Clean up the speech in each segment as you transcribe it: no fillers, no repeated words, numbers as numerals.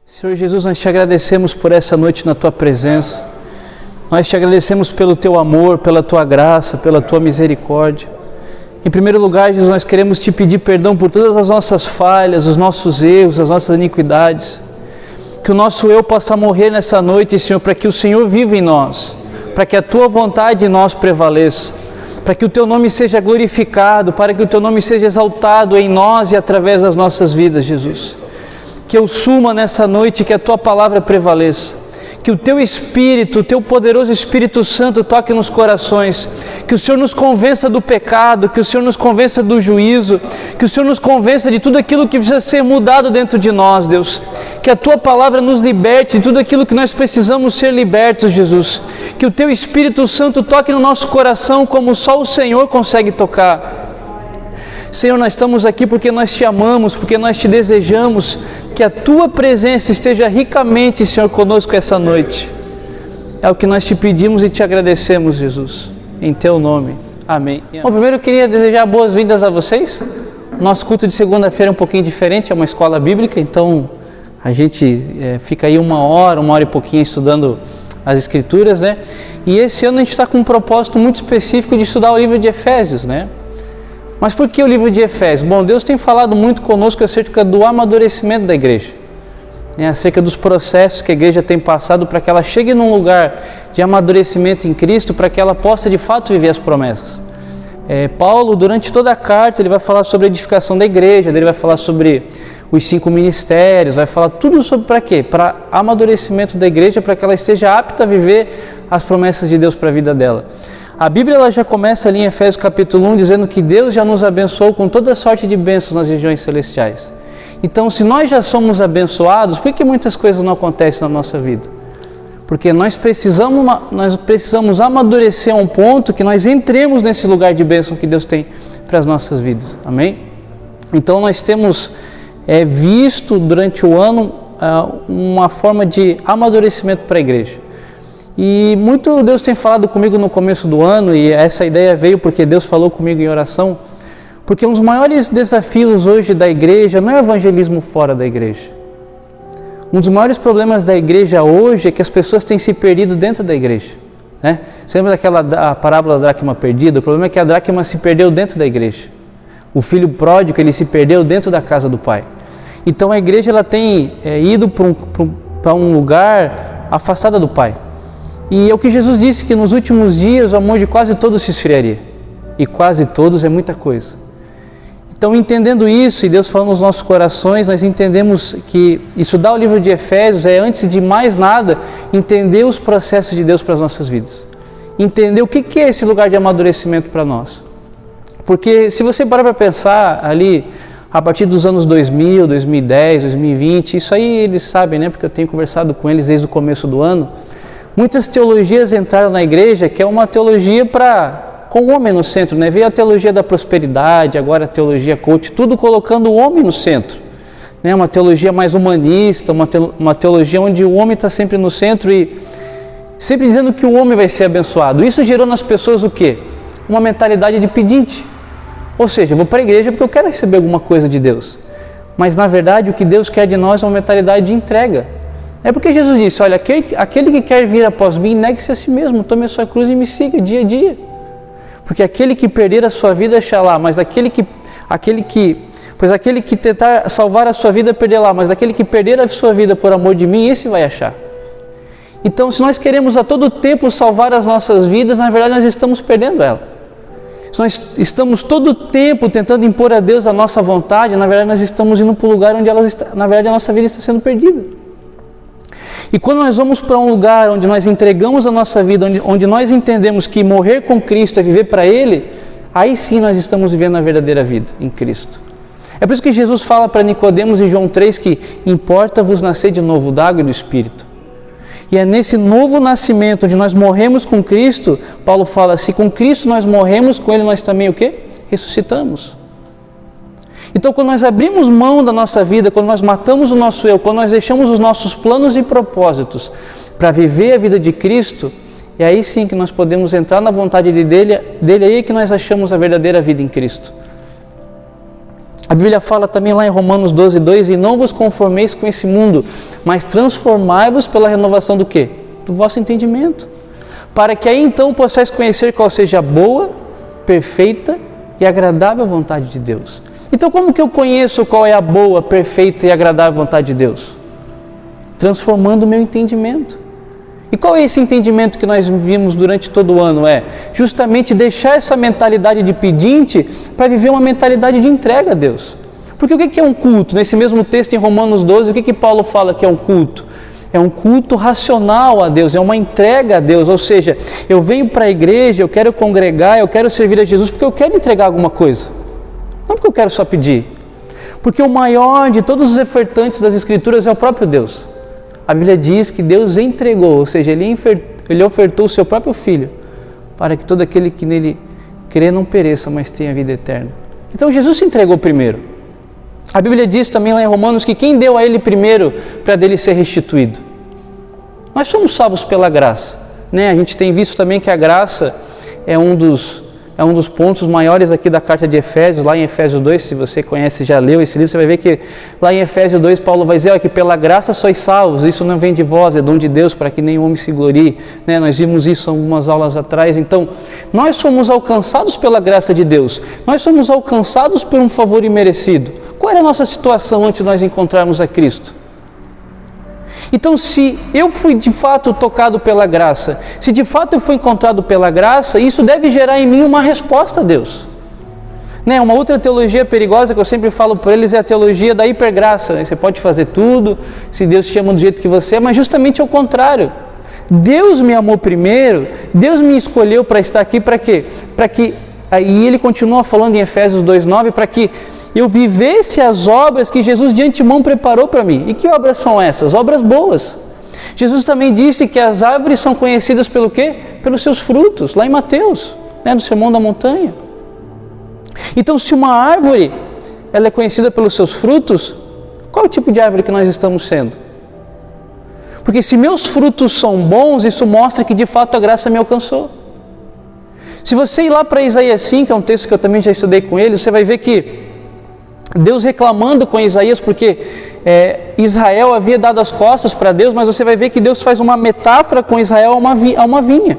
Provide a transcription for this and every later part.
Senhor Jesus, nós te agradecemos por essa noite na Tua presença. Nós te agradecemos pelo Teu amor, pela Tua graça, pela Tua misericórdia. Em primeiro lugar, Jesus, nós queremos Te pedir perdão por todas as nossas falhas, os nossos erros, as nossas iniquidades. Que o nosso eu possa morrer nessa noite, Senhor, para que o Senhor viva em nós, para que a Tua vontade em nós prevaleça, para que o Teu nome seja glorificado, para que o Teu nome seja exaltado em nós e através das nossas vidas, Jesus. Que eu suma nessa noite, que a Tua palavra prevaleça, que o Teu Espírito, o Teu poderoso Espírito Santo toque nos corações, que o Senhor nos convença do pecado, que o Senhor nos convença do juízo, que o Senhor nos convença de tudo aquilo que precisa ser mudado dentro de nós, Deus. Que a Tua palavra nos liberte de tudo aquilo que nós precisamos ser libertos, Jesus. Que o Teu Espírito Santo toque no nosso coração como só o Senhor consegue tocar. Senhor, nós estamos aqui porque nós Te amamos, porque nós Te desejamos, que a Tua presença esteja ricamente, Senhor, conosco essa noite. É o que nós Te pedimos e Te agradecemos, Jesus, em Teu nome. Amém. Bom, primeiro eu queria desejar boas-vindas a vocês. Nosso culto de segunda-feira é um pouquinho diferente, é uma escola bíblica, então a gente fica aí uma hora e pouquinho estudando as Escrituras, né? E esse ano a gente está com um propósito muito específico de estudar o livro de Efésios, né? Mas por que o livro de Efésios? Bom, Deus tem falado muito conosco acerca do amadurecimento da igreja, né? Acerca dos processos que a igreja tem passado para que ela chegue num lugar de amadurecimento em Cristo, para que ela possa de fato viver as promessas. Paulo, durante toda a carta, ele vai falar sobre a edificação da igreja, ele vai falar sobre os 5 ministérios, vai falar tudo sobre para quê? Para amadurecimento da igreja, para que ela esteja apta a viver as promessas de Deus para a vida dela. A Bíblia ela já começa ali em Efésios capítulo 1 dizendo que Deus já nos abençoou com toda sorte de bênçãos nas regiões celestiais. Então, se nós já somos abençoados, por que muitas coisas não acontecem na nossa vida? Porque nós precisamos amadurecer a um ponto que nós entremos nesse lugar de bênção que Deus tem para as nossas vidas. Amém? Então, nós temos visto durante o ano uma forma de amadurecimento para a igreja. E muito Deus tem falado comigo no começo do ano, e essa ideia veio porque Deus falou comigo em oração, porque um dos maiores desafios hoje da igreja não é o evangelismo fora da igreja. Um dos maiores problemas da igreja hoje é que as pessoas têm se perdido dentro da igreja, né? Você lembra daquela parábola da dracma perdida? O problema é que a dracma se perdeu dentro da igreja. O filho pródigo, ele se perdeu dentro da casa do pai. Então a igreja ela tem ido para um lugar afastada do pai. E é o que Jesus disse, que nos últimos dias o amor de quase todos se esfriaria. E quase todos é muita coisa. Então, entendendo isso, e Deus falando nos nossos corações, nós entendemos que estudar o livro de Efésios é, antes de mais nada, entender os processos de Deus para as nossas vidas. Entender o que é esse lugar de amadurecimento para nós. Porque se você parar para pensar ali, a partir dos anos 2000, 2010, 2020, isso aí eles sabem, né? Porque eu tenho conversado com eles desde o começo do ano. Muitas teologias entraram na igreja, que é uma teologia com o homem no centro, né? Veio a teologia da prosperidade, agora a teologia coach, tudo colocando o homem no centro, né? Uma teologia mais humanista, uma teologia onde o homem está sempre no centro e sempre dizendo que o homem vai ser abençoado. Isso gerou nas pessoas o quê? Uma mentalidade de pedinte. Ou seja, eu vou para a igreja porque eu quero receber alguma coisa de Deus. Mas na verdade o que Deus quer de nós é uma mentalidade de entrega. É porque Jesus disse, olha, aquele que quer vir após mim, negue-se a si mesmo, tome a sua cruz e me siga dia a dia. Porque aquele que perder a sua vida achará, mas aquele que tentar salvar a sua vida perderá, mas aquele que perder a sua vida por amor de mim, esse vai achar. Então, se nós queremos a todo tempo salvar as nossas vidas, na verdade nós estamos perdendo ela. Se nós estamos todo tempo tentando impor a Deus a nossa vontade, na verdade nós estamos indo para um lugar onde na verdade a nossa vida está sendo perdida. E quando nós vamos para um lugar onde nós entregamos a nossa vida, onde nós entendemos que morrer com Cristo é viver para Ele, aí sim nós estamos vivendo a verdadeira vida em Cristo. É por isso que Jesus fala para Nicodemos em João 3 que importa-vos nascer de novo da água e do Espírito. E é nesse novo nascimento, onde nós morremos com Cristo, Paulo fala, se com Cristo nós morremos, com Ele nós também o quê? Ressuscitamos. Então, quando nós abrimos mão da nossa vida, quando nós matamos o nosso eu, quando nós deixamos os nossos planos e propósitos para viver a vida de Cristo, é aí sim que nós podemos entrar na vontade dele, aí é que nós achamos a verdadeira vida em Cristo. A Bíblia fala também lá em Romanos 12:2, e não vos conformeis com esse mundo, mas transformai-vos pela renovação do quê? Do vosso entendimento. Para que aí então possais conhecer qual seja a boa, perfeita e agradável vontade de Deus. Então como que eu conheço qual é a boa, perfeita e agradável vontade de Deus? Transformando o meu entendimento. E qual é esse entendimento que nós vimos durante todo o ano? É justamente deixar essa mentalidade de pedinte para viver uma mentalidade de entrega a Deus. Porque o que é um culto? Nesse mesmo texto em Romanos 12, o que Paulo fala que é um culto? É um culto racional a Deus, é uma entrega a Deus. Ou seja, eu venho para a igreja, eu quero congregar, eu quero servir a Jesus porque eu quero entregar alguma coisa. Não porque eu quero só pedir. Porque o maior de todos os ofertantes das Escrituras é o próprio Deus. A Bíblia diz que Deus entregou, ou seja, Ele ofertou o seu próprio Filho, para que todo aquele que nele crê não pereça, mas tenha vida eterna. Então Jesus se entregou primeiro. A Bíblia diz também lá em Romanos que quem deu a Ele primeiro para dele ser restituído? Nós somos salvos pela graça, né? A gente tem visto também que a graça é um dos pontos maiores aqui da carta de Efésios, lá em Efésios 2, se você conhece, já leu esse livro, você vai ver que lá em Efésios 2, Paulo vai dizer que pela graça sois salvos, isso não vem de vós, é dom de Deus, para que nenhum homem se glorie, né? Nós vimos isso algumas aulas atrás. Então, nós somos alcançados pela graça de Deus, nós somos alcançados por um favor imerecido. Qual era a nossa situação antes de nós encontrarmos a Cristo? Então, se eu fui de fato tocado pela graça, se de fato eu fui encontrado pela graça, isso deve gerar em mim uma resposta a Deus. Né? Uma outra teologia perigosa que eu sempre falo para eles é a teologia da hipergraça. Né? Você pode fazer tudo, se Deus te ama do jeito que você é, mas justamente ao contrário. Deus me amou primeiro, Deus me escolheu para estar aqui para quê? Para que, aí ele continua falando em Efésios 2:9, para que eu vivesse as obras que Jesus de antemão preparou para mim. E que obras são essas? Obras boas. Jesus também disse que as árvores são conhecidas pelo quê? Pelos seus frutos, lá em Mateus, né, no Sermão da Montanha. Então, se uma árvore ela é conhecida pelos seus frutos, qual é o tipo de árvore que nós estamos sendo? Porque se meus frutos são bons, isso mostra que de fato a graça me alcançou. Se você ir lá para Isaías 5, que é um texto que eu também já estudei com ele, você vai ver que Deus reclamando com Isaías porque Israel havia dado as costas para Deus, mas você vai ver que Deus faz uma metáfora com Israel a uma vinha.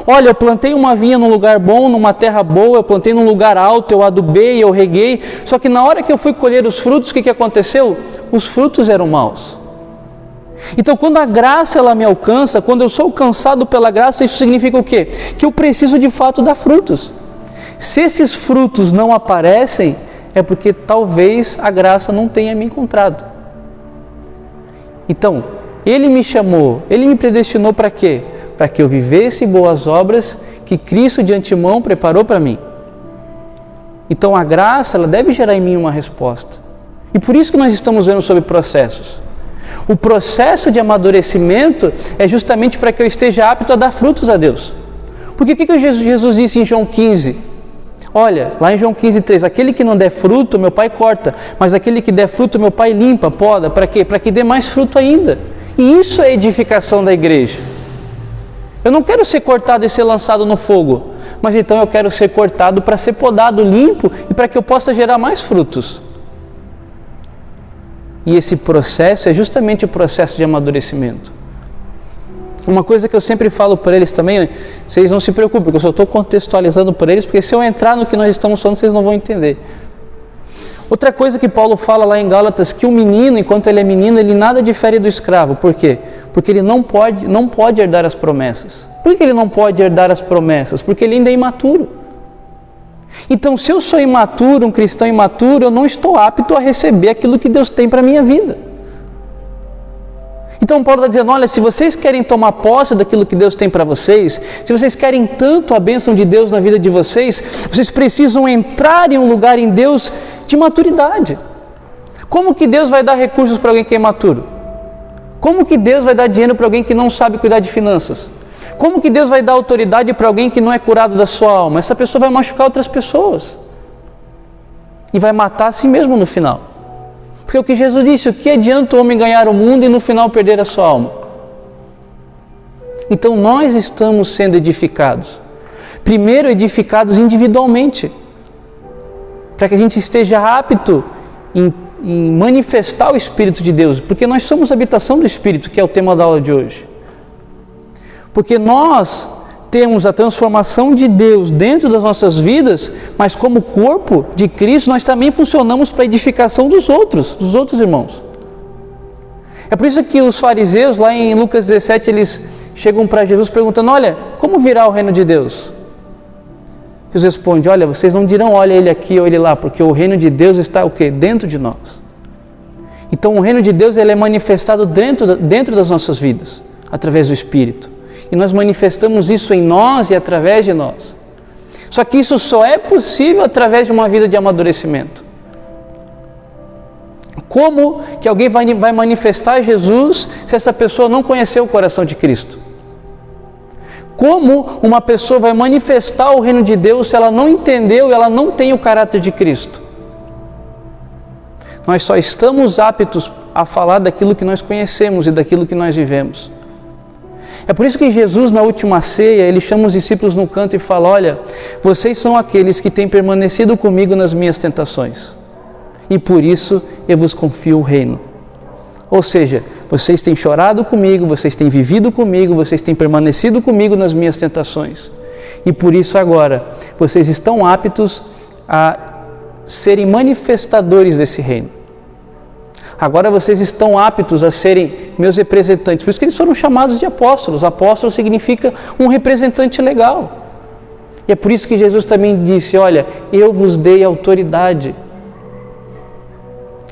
Olha, eu plantei uma vinha num lugar bom, numa terra boa, eu plantei num lugar alto, eu adubei, eu reguei, só que na hora que eu fui colher os frutos, o que aconteceu? Os frutos eram maus. Então, quando a graça ela me alcança, quando eu sou alcançado pela graça, isso significa o quê? Que eu preciso de fato dar frutos. Se esses frutos não aparecem, é porque talvez a graça não tenha me encontrado. Então, Ele me chamou, Ele me predestinou para quê? Para que eu vivesse boas obras que Cristo de antemão preparou para mim. Então, a graça ela deve gerar em mim uma resposta. E por isso que nós estamos vendo sobre processos. O processo de amadurecimento é justamente para que eu esteja apto a dar frutos a Deus. Porque o que Jesus disse em João 15? Olha, lá em João 15:3, aquele que não der fruto, meu Pai corta, mas aquele que der fruto, meu Pai limpa, poda, para quê? Para que dê mais fruto ainda. E isso é a edificação da igreja. Eu não quero ser cortado e ser lançado no fogo, mas então eu quero ser cortado para ser podado, limpo, e para que eu possa gerar mais frutos. E esse processo é justamente o processo de amadurecimento. Uma coisa que eu sempre falo para eles também, vocês não se preocupem, porque eu só estou contextualizando para eles, porque se eu entrar no que nós estamos falando, vocês não vão entender. Outra coisa que Paulo fala lá em Gálatas, que o menino, enquanto ele é menino, ele nada difere do escravo. Por quê? Porque ele não pode herdar as promessas. Por que ele não pode herdar as promessas? Porque ele ainda é imaturo. Então, se eu sou imaturo, um cristão imaturo, eu não estou apto a receber aquilo que Deus tem para a minha vida. Então Paulo está dizendo, olha, se vocês querem tomar posse daquilo que Deus tem para vocês, se vocês querem tanto a bênção de Deus na vida de vocês, vocês precisam entrar em um lugar em Deus de maturidade. Como que Deus vai dar recursos para alguém que é imaturo? Como que Deus vai dar dinheiro para alguém que não sabe cuidar de finanças? Como que Deus vai dar autoridade para alguém que não é curado da sua alma? Essa pessoa vai machucar outras pessoas e vai matar a si mesmo no final. Porque o que Jesus disse, o que adianta o homem ganhar o mundo e no final perder a sua alma? Então nós estamos sendo edificados. Primeiro edificados individualmente, para que a gente esteja apto em manifestar o Espírito de Deus, porque nós somos a habitação do Espírito, que é o tema da aula de hoje. Porque nós temos a transformação de Deus dentro das nossas vidas, mas como corpo de Cristo, nós também funcionamos para a edificação dos outros irmãos. É por isso que os fariseus, lá em Lucas 17, eles chegam para Jesus perguntando: olha, como virá o reino de Deus? Jesus responde: olha, vocês não dirão, olha ele aqui ou ele lá, porque o reino de Deus está o quê? Dentro de nós. Então o reino de Deus, ele é manifestado dentro das nossas vidas, através do Espírito. E nós manifestamos isso em nós e através de nós. Só que isso só é possível através de uma vida de amadurecimento. Como que alguém vai manifestar Jesus se essa pessoa não conheceu o coração de Cristo? Como uma pessoa vai manifestar o reino de Deus se ela não entendeu e ela não tem o caráter de Cristo? Nós só estamos aptos a falar daquilo que nós conhecemos e daquilo que nós vivemos. É por isso que Jesus, na última ceia, ele chama os discípulos no canto e fala: olha, vocês são aqueles que têm permanecido comigo nas minhas tentações, e por isso eu vos confio o reino. Ou seja, vocês têm chorado comigo, vocês têm vivido comigo, vocês têm permanecido comigo nas minhas tentações, e por isso agora vocês estão aptos a serem manifestadores desse reino. Agora vocês estão aptos a serem meus representantes. Por isso que eles foram chamados de apóstolos. Apóstolo significa um representante legal. E é por isso que Jesus também disse: olha, eu vos dei autoridade.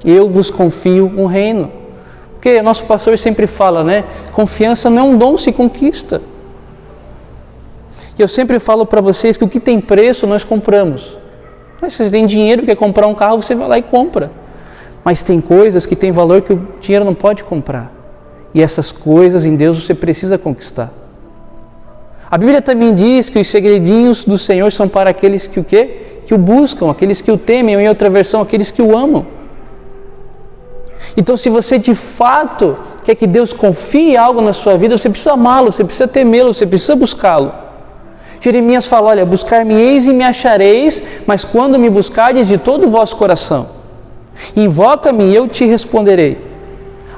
Eu vos confio um reino. Porque nosso pastor sempre fala, né? Confiança não é um dom, se conquista. E eu sempre falo para vocês que o que tem preço nós compramos. Mas se você tem dinheiro, quer comprar um carro, você vai lá e compra. Mas tem coisas que têm valor que o dinheiro não pode comprar. E essas coisas em Deus você precisa conquistar. A Bíblia também diz que os segredinhos do Senhor são para aqueles que o quê? Que o buscam, aqueles que o temem, ou em outra versão, aqueles que o amam. Então, se você de fato quer que Deus confie algo na sua vida, você precisa amá-lo, você precisa temê-lo, você precisa buscá-lo. Jeremias fala: olha, buscar-me-eis e me achareis, mas quando me buscardes de todo o vosso coração. Invoca-me e eu te responderei.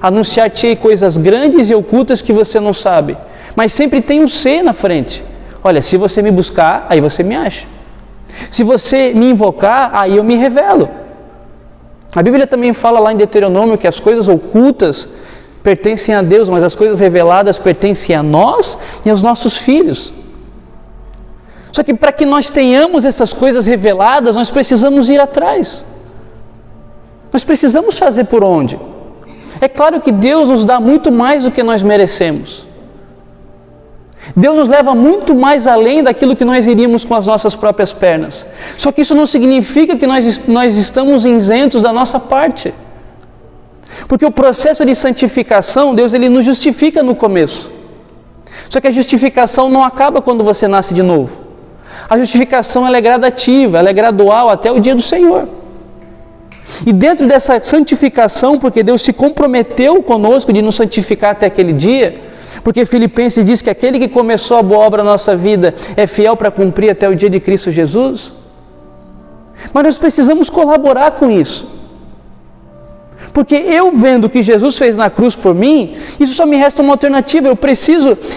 Anunciar-te-ei coisas grandes e ocultas que você não sabe. Mas sempre tem um C na frente. Olha, se você me buscar, aí você me acha. Se você me invocar, aí eu me revelo. A Bíblia também fala lá em Deuteronômio que as coisas ocultas pertencem a Deus, mas as coisas reveladas pertencem a nós e aos nossos filhos. Só que para que nós tenhamos essas coisas reveladas, nós precisamos ir atrás. Nós precisamos fazer por onde? É claro que Deus nos dá muito mais do que nós merecemos. Deus nos leva muito mais além daquilo que nós iríamos com as nossas próprias pernas. Só que isso não significa que nós estamos isentos da nossa parte. Porque o processo de santificação, Deus ele nos justifica no começo. Só que a justificação não acaba quando você nasce de novo. A justificação ela é gradativa, ela é gradual até o dia do Senhor. E dentro dessa santificação, porque Deus se comprometeu conosco de nos santificar até aquele dia, porque Filipenses diz que aquele que começou a boa obra na nossa vida é fiel para cumprir até o dia de Cristo Jesus. Mas nós precisamos colaborar com isso. Porque eu vendo o que Jesus fez na cruz por mim, isso só me resta uma alternativa.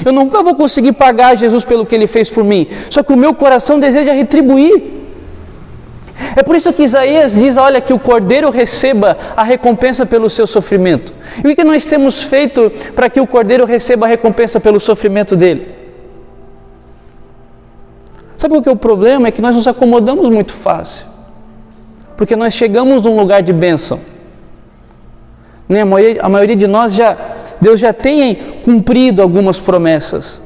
Eu nunca vou conseguir pagar Jesus pelo que Ele fez por mim. Só que o meu coração deseja retribuir. É por isso que Isaías diz, olha, que o Cordeiro receba a recompensa pelo seu sofrimento. E o que nós temos feito para que o Cordeiro receba a recompensa pelo sofrimento dele? Sabe o que é o problema? É que nós nos acomodamos muito fácil. Porque nós chegamos num lugar de bênção. Né? A maioria de nós Deus já tem cumprido algumas promessas.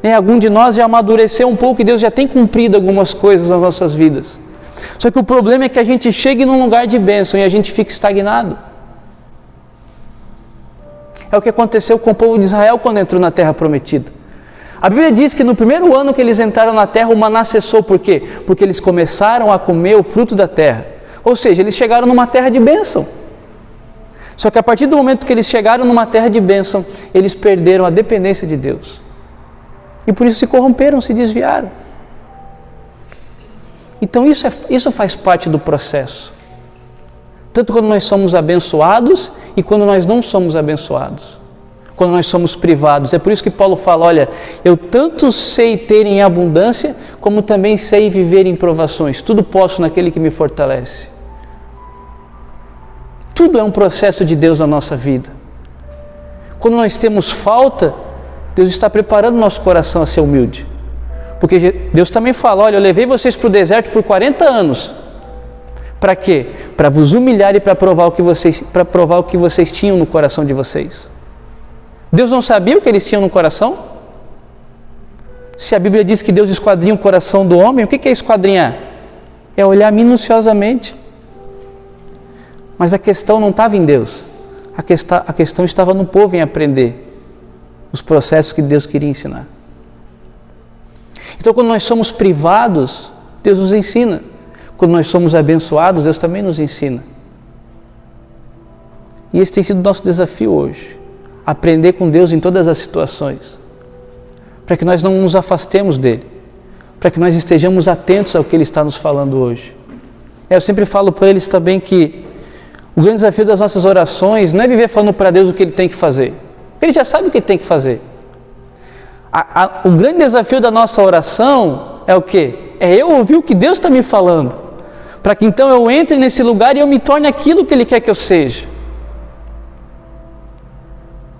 Né? Algum de nós já amadureceu um pouco e Deus já tem cumprido algumas coisas nas nossas vidas. Só que o problema é que a gente chegue num lugar de bênção e a gente fica estagnado. É o que aconteceu com o povo de Israel quando entrou na terra prometida. A Bíblia diz que no primeiro ano que eles entraram na terra, o maná cessou. Por quê? Porque eles começaram a comer o fruto da terra. Ou seja, eles chegaram numa terra de bênção. Só que a partir do momento que eles chegaram numa terra de bênção, eles perderam a dependência de Deus. E por isso se corromperam, se desviaram. Então isso faz parte do processo. Tanto quando nós somos abençoados e quando nós não somos abençoados. Quando nós somos privados. É por isso que Paulo fala, olha, eu tanto sei ter em abundância, como também sei viver em provações. Tudo posso naquele que me fortalece. Tudo é um processo de Deus na nossa vida. Quando nós temos falta, Deus está preparando nosso coração a ser humilde. Porque Deus também fala, olha, eu levei vocês para o deserto por 40 anos. Para quê? Para vos humilhar e para provar o que vocês tinham no coração de vocês. Deus não sabia o que eles tinham no coração? Se a Bíblia diz que Deus esquadrinha o coração do homem, o que é esquadrinhar? É olhar minuciosamente. Mas a questão não estava em Deus. A questão estava no povo em aprender os processos que Deus queria ensinar. Então, quando nós somos privados, Deus nos ensina. Quando nós somos abençoados, Deus também nos ensina. E esse tem sido o nosso desafio hoje. Aprender com Deus em todas as situações. Para que nós não nos afastemos dEle. Para que nós estejamos atentos ao que Ele está nos falando hoje. Eu sempre falo para eles também que o grande desafio das nossas orações não é viver falando para Deus o que Ele tem que fazer. Porque Ele já sabe o que Ele tem que fazer. O grande desafio da nossa oração é o quê? É eu ouvir o que Deus está me falando. Para que então eu entre nesse lugar e eu me torne aquilo que Ele quer que eu seja.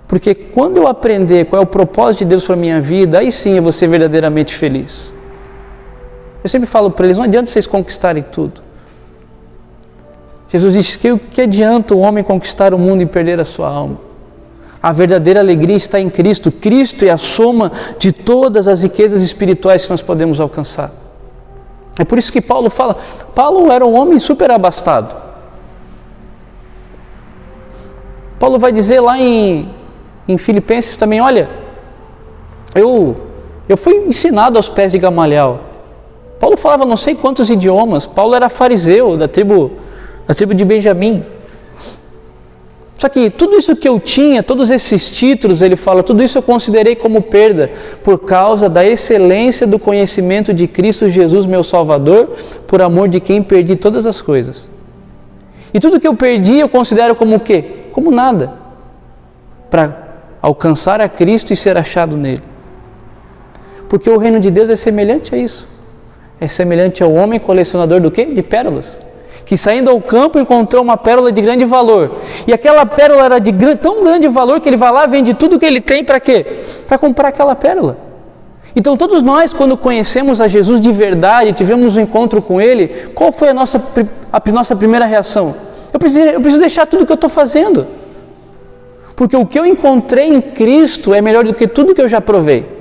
Porque quando eu aprender qual é o propósito de Deus para a minha vida, aí sim eu vou ser verdadeiramente feliz. Eu sempre falo para eles, não adianta vocês conquistarem tudo. Jesus disse que o que adianta o homem conquistar o mundo e perder a sua alma? A verdadeira alegria está em Cristo. Cristo é a soma de todas as riquezas espirituais que nós podemos alcançar. É por isso que Paulo fala, Paulo era um homem super abastado. Paulo vai dizer lá em Filipenses também, olha, eu fui ensinado aos pés de Gamaliel. Paulo falava não sei quantos idiomas. Paulo era fariseu da tribo de Benjamim. Só que tudo isso que eu tinha, todos esses títulos, ele fala, tudo isso eu considerei como perda, por causa da excelência do conhecimento de Cristo Jesus, meu Salvador, por amor de quem perdi todas as coisas. E tudo que eu perdi eu considero como o quê? Como nada, para alcançar a Cristo e ser achado nele. Porque o reino de Deus é semelhante a isso. É semelhante ao homem colecionador do quê? De pérolas. Que saindo ao campo encontrou uma pérola de grande valor. E aquela pérola era de tão grande valor que ele vai lá e vende tudo que ele tem para quê? Para comprar aquela pérola. Então todos nós, quando conhecemos a Jesus de verdade, tivemos um encontro com Ele, qual foi a nossa primeira reação? Eu preciso deixar tudo que eu estou fazendo. Porque o que eu encontrei em Cristo é melhor do que tudo que eu já provei.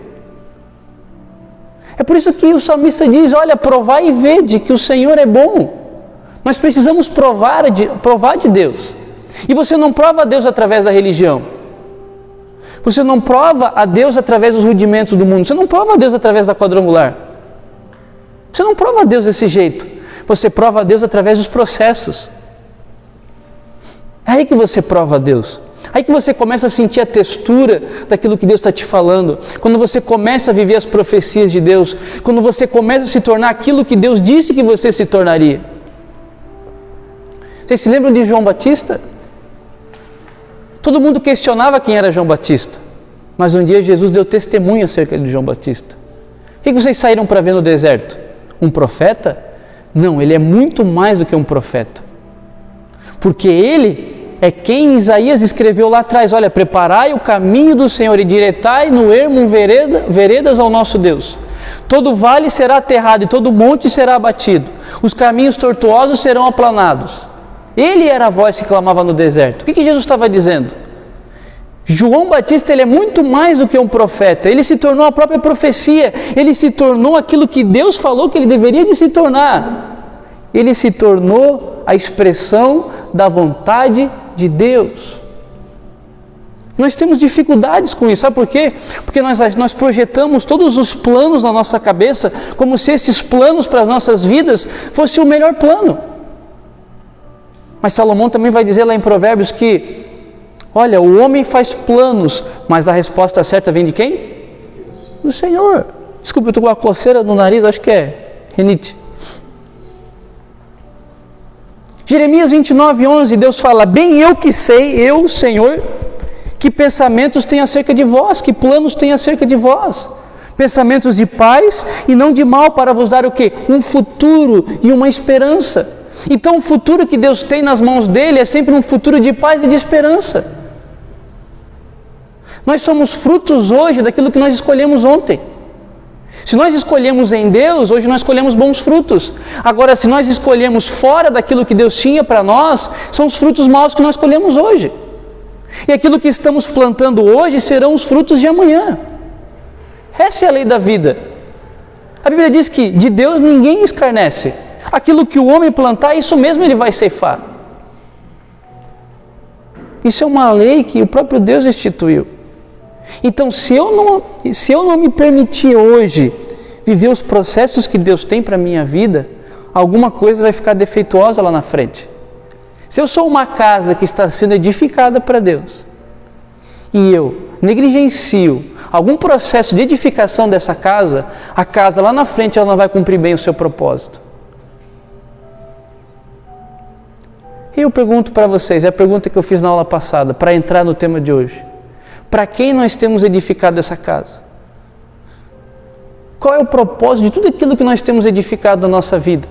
É por isso que o salmista diz, olha, provai e vede que o Senhor é bom. Nós precisamos provar de Deus. E você não prova a Deus através da religião. Você não prova a Deus através dos rudimentos do mundo. Você não prova a Deus através da quadrangular. Você não prova a Deus desse jeito. Você prova a Deus através dos processos. É aí que você prova a Deus. Aí que você começa a sentir a textura daquilo que Deus está te falando. Quando você começa a viver as profecias de Deus. Quando você começa a se tornar aquilo que Deus disse que você se tornaria. Vocês se lembram de João Batista? Todo mundo questionava quem era João Batista. Mas um dia Jesus deu testemunho acerca de João Batista. O que vocês saíram para ver no deserto? Um profeta? Não, ele é muito mais do que um profeta. Porque ele é quem Isaías escreveu lá atrás. Olha, preparai o caminho do Senhor e direitai no ermo veredas ao nosso Deus. Todo vale será aterrado e todo monte será abatido. Os caminhos tortuosos serão aplanados. Ele era a voz que clamava no deserto. O que Jesus estava dizendo? João Batista, ele é muito mais do que um profeta. Ele se tornou a própria profecia. Ele se tornou aquilo que Deus falou que ele deveria de se tornar. Ele se tornou a expressão da vontade de Deus. Nós temos dificuldades com isso, sabe por quê? Porque nós projetamos todos os planos na nossa cabeça como se esses planos para as nossas vidas fossem o melhor plano. Mas Salomão também vai dizer lá em Provérbios que, olha, o homem faz planos, mas a resposta certa vem de quem? Do Senhor. Desculpa, eu estou com uma coceira no nariz, acho que é rinite. Jeremias 29:11, Deus fala: bem eu que sei, eu, Senhor, que pensamentos tenho acerca de vós, que planos tenho acerca de vós, pensamentos de paz e não de mal, para vos dar o quê? Um futuro e uma esperança. Então o futuro que Deus tem nas mãos dele é sempre um futuro de paz e de esperança. Nós somos frutos hoje daquilo que nós escolhemos ontem. Se nós escolhemos em Deus, hoje nós escolhemos bons frutos. Agora, se nós escolhemos fora daquilo que Deus tinha para nós, são os frutos maus que nós escolhemos hoje. E aquilo que estamos plantando hoje serão os frutos de amanhã. Essa é a lei da vida. A Bíblia diz que de Deus ninguém escarnece. Aquilo que o homem plantar, isso mesmo ele vai ceifar. Isso é uma lei que o próprio Deus instituiu. Então, se eu não me permitir hoje viver os processos que Deus tem para a minha vida, alguma coisa vai ficar defeituosa lá na frente. Se eu sou uma casa que está sendo edificada para Deus, e eu negligencio algum processo de edificação dessa casa, a casa lá na frente ela não vai cumprir bem o seu propósito. E eu pergunto para vocês, é a pergunta que eu fiz na aula passada, para entrar no tema de hoje. Para quem nós temos edificado essa casa? Qual é o propósito de tudo aquilo que nós temos edificado na nossa vida?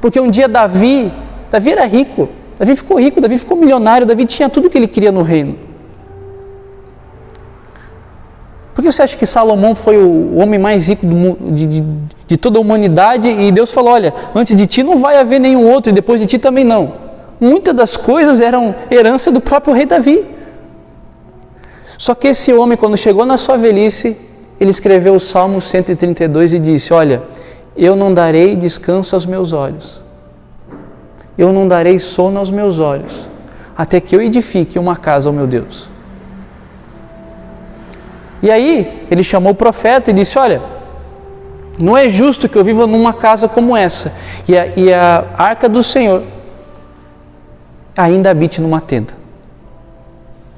Porque um dia Davi era rico, Davi ficou milionário, Davi tinha tudo o que ele queria no reino. Por que você acha que Salomão foi o homem mais rico de toda a humanidade e Deus falou: olha, antes de ti não vai haver nenhum outro e depois de ti também não? Muitas das coisas eram herança do próprio rei Davi. Só que esse homem, quando chegou na sua velhice, ele escreveu o Salmo 132 e disse: olha, eu não darei descanso aos meus olhos, eu não darei sono aos meus olhos, até que eu edifique uma casa ao meu Deus. E aí, ele chamou o profeta e disse: olha, não é justo que eu viva numa casa como essa, e a arca do Senhor ainda habite numa tenda.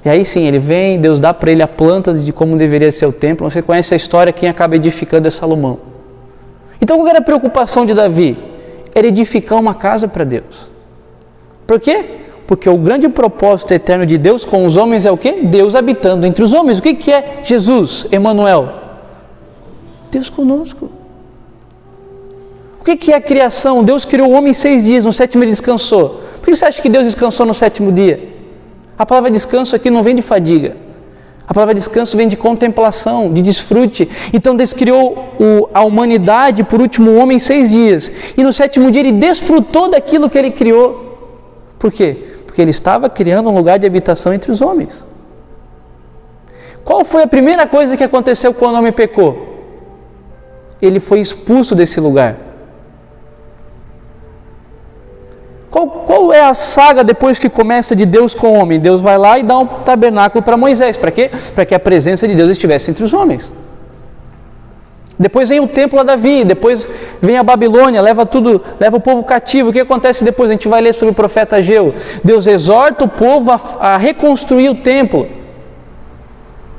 E aí sim, ele vem, Deus dá para ele a planta de como deveria ser o templo. Você conhece a história, quem acaba edificando é Salomão. Então qual era a preocupação de Davi? Era edificar uma casa para Deus. Por quê? Porque o grande propósito eterno de Deus com os homens é o quê? Deus habitando entre os homens. O que é Jesus, Emanuel? Deus conosco. O que é a criação? Deus criou o homem em 6 dias, no 7º ele descansou. Por que você acha que Deus descansou no 7º dia? A palavra descanso aqui não vem de fadiga. A palavra descanso vem de contemplação, de desfrute. Então Deus criou a humanidade, por último o homem, em 6 dias. E no 7º dia ele desfrutou daquilo que ele criou. Por quê? Porque ele estava criando um lugar de habitação entre os homens. Qual foi a primeira coisa que aconteceu quando o homem pecou? Ele foi expulso desse lugar. Qual é a saga depois que começa de Deus com o homem? Deus vai lá e dá um tabernáculo para Moisés. Para quê? Para que a presença de Deus estivesse entre os homens. Depois vem o templo a Davi, depois vem a Babilônia, leva o povo cativo. O que acontece depois? A gente vai ler sobre o profeta Ageu. Deus exorta o povo a reconstruir o templo.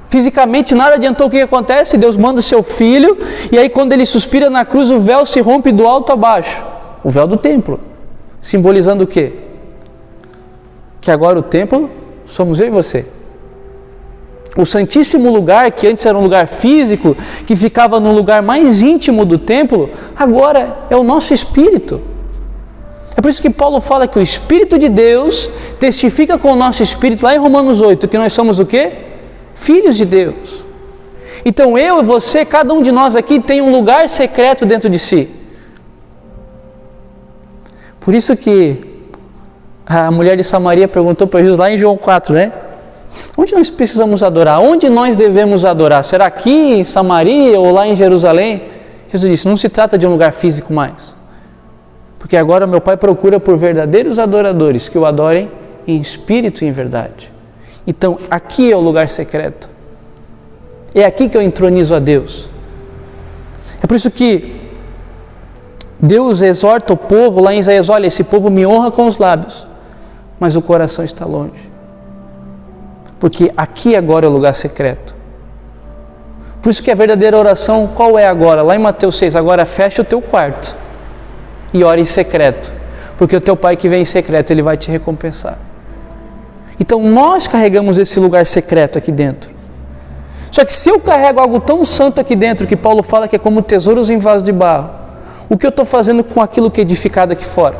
Fisicamente nada adiantou. O que acontece? Deus manda o seu filho, e aí quando ele suspira na cruz, o véu se rompe do alto a baixo. O véu do templo. Simbolizando o quê? Que agora o templo somos eu e você. O santíssimo lugar, que antes era um lugar físico, que ficava no lugar mais íntimo do templo, agora é o nosso espírito. É por isso que Paulo fala que o Espírito de Deus testifica com o nosso espírito, lá em Romanos 8, que nós somos o quê? Filhos de Deus. Então eu e você, cada um de nós aqui tem um lugar secreto dentro de si. Por isso que a mulher de Samaria perguntou para Jesus lá em João 4, né? Onde nós precisamos adorar? Onde nós devemos adorar? Será aqui em Samaria ou lá em Jerusalém? Jesus disse: não se trata de um lugar físico mais. Porque agora meu Pai procura por verdadeiros adoradores que o adorem em espírito e em verdade. Então aqui é o lugar secreto. É aqui que eu entronizo a Deus. É por isso que Deus exorta o povo lá em Isaías: olha, esse povo me honra com os lábios, mas o coração está longe. Porque aqui agora é o lugar secreto. Por isso que a verdadeira oração, qual é agora? Lá em Mateus 6, agora fecha o teu quarto e ora em secreto. porque o teu Pai que vem em secreto, Ele vai te recompensar. Então nós carregamos esse lugar secreto aqui dentro. Só que se eu carrego algo tão santo aqui dentro, que Paulo fala que é como tesouros em vaso de barro, o que eu estou fazendo com aquilo que é edificado aqui fora?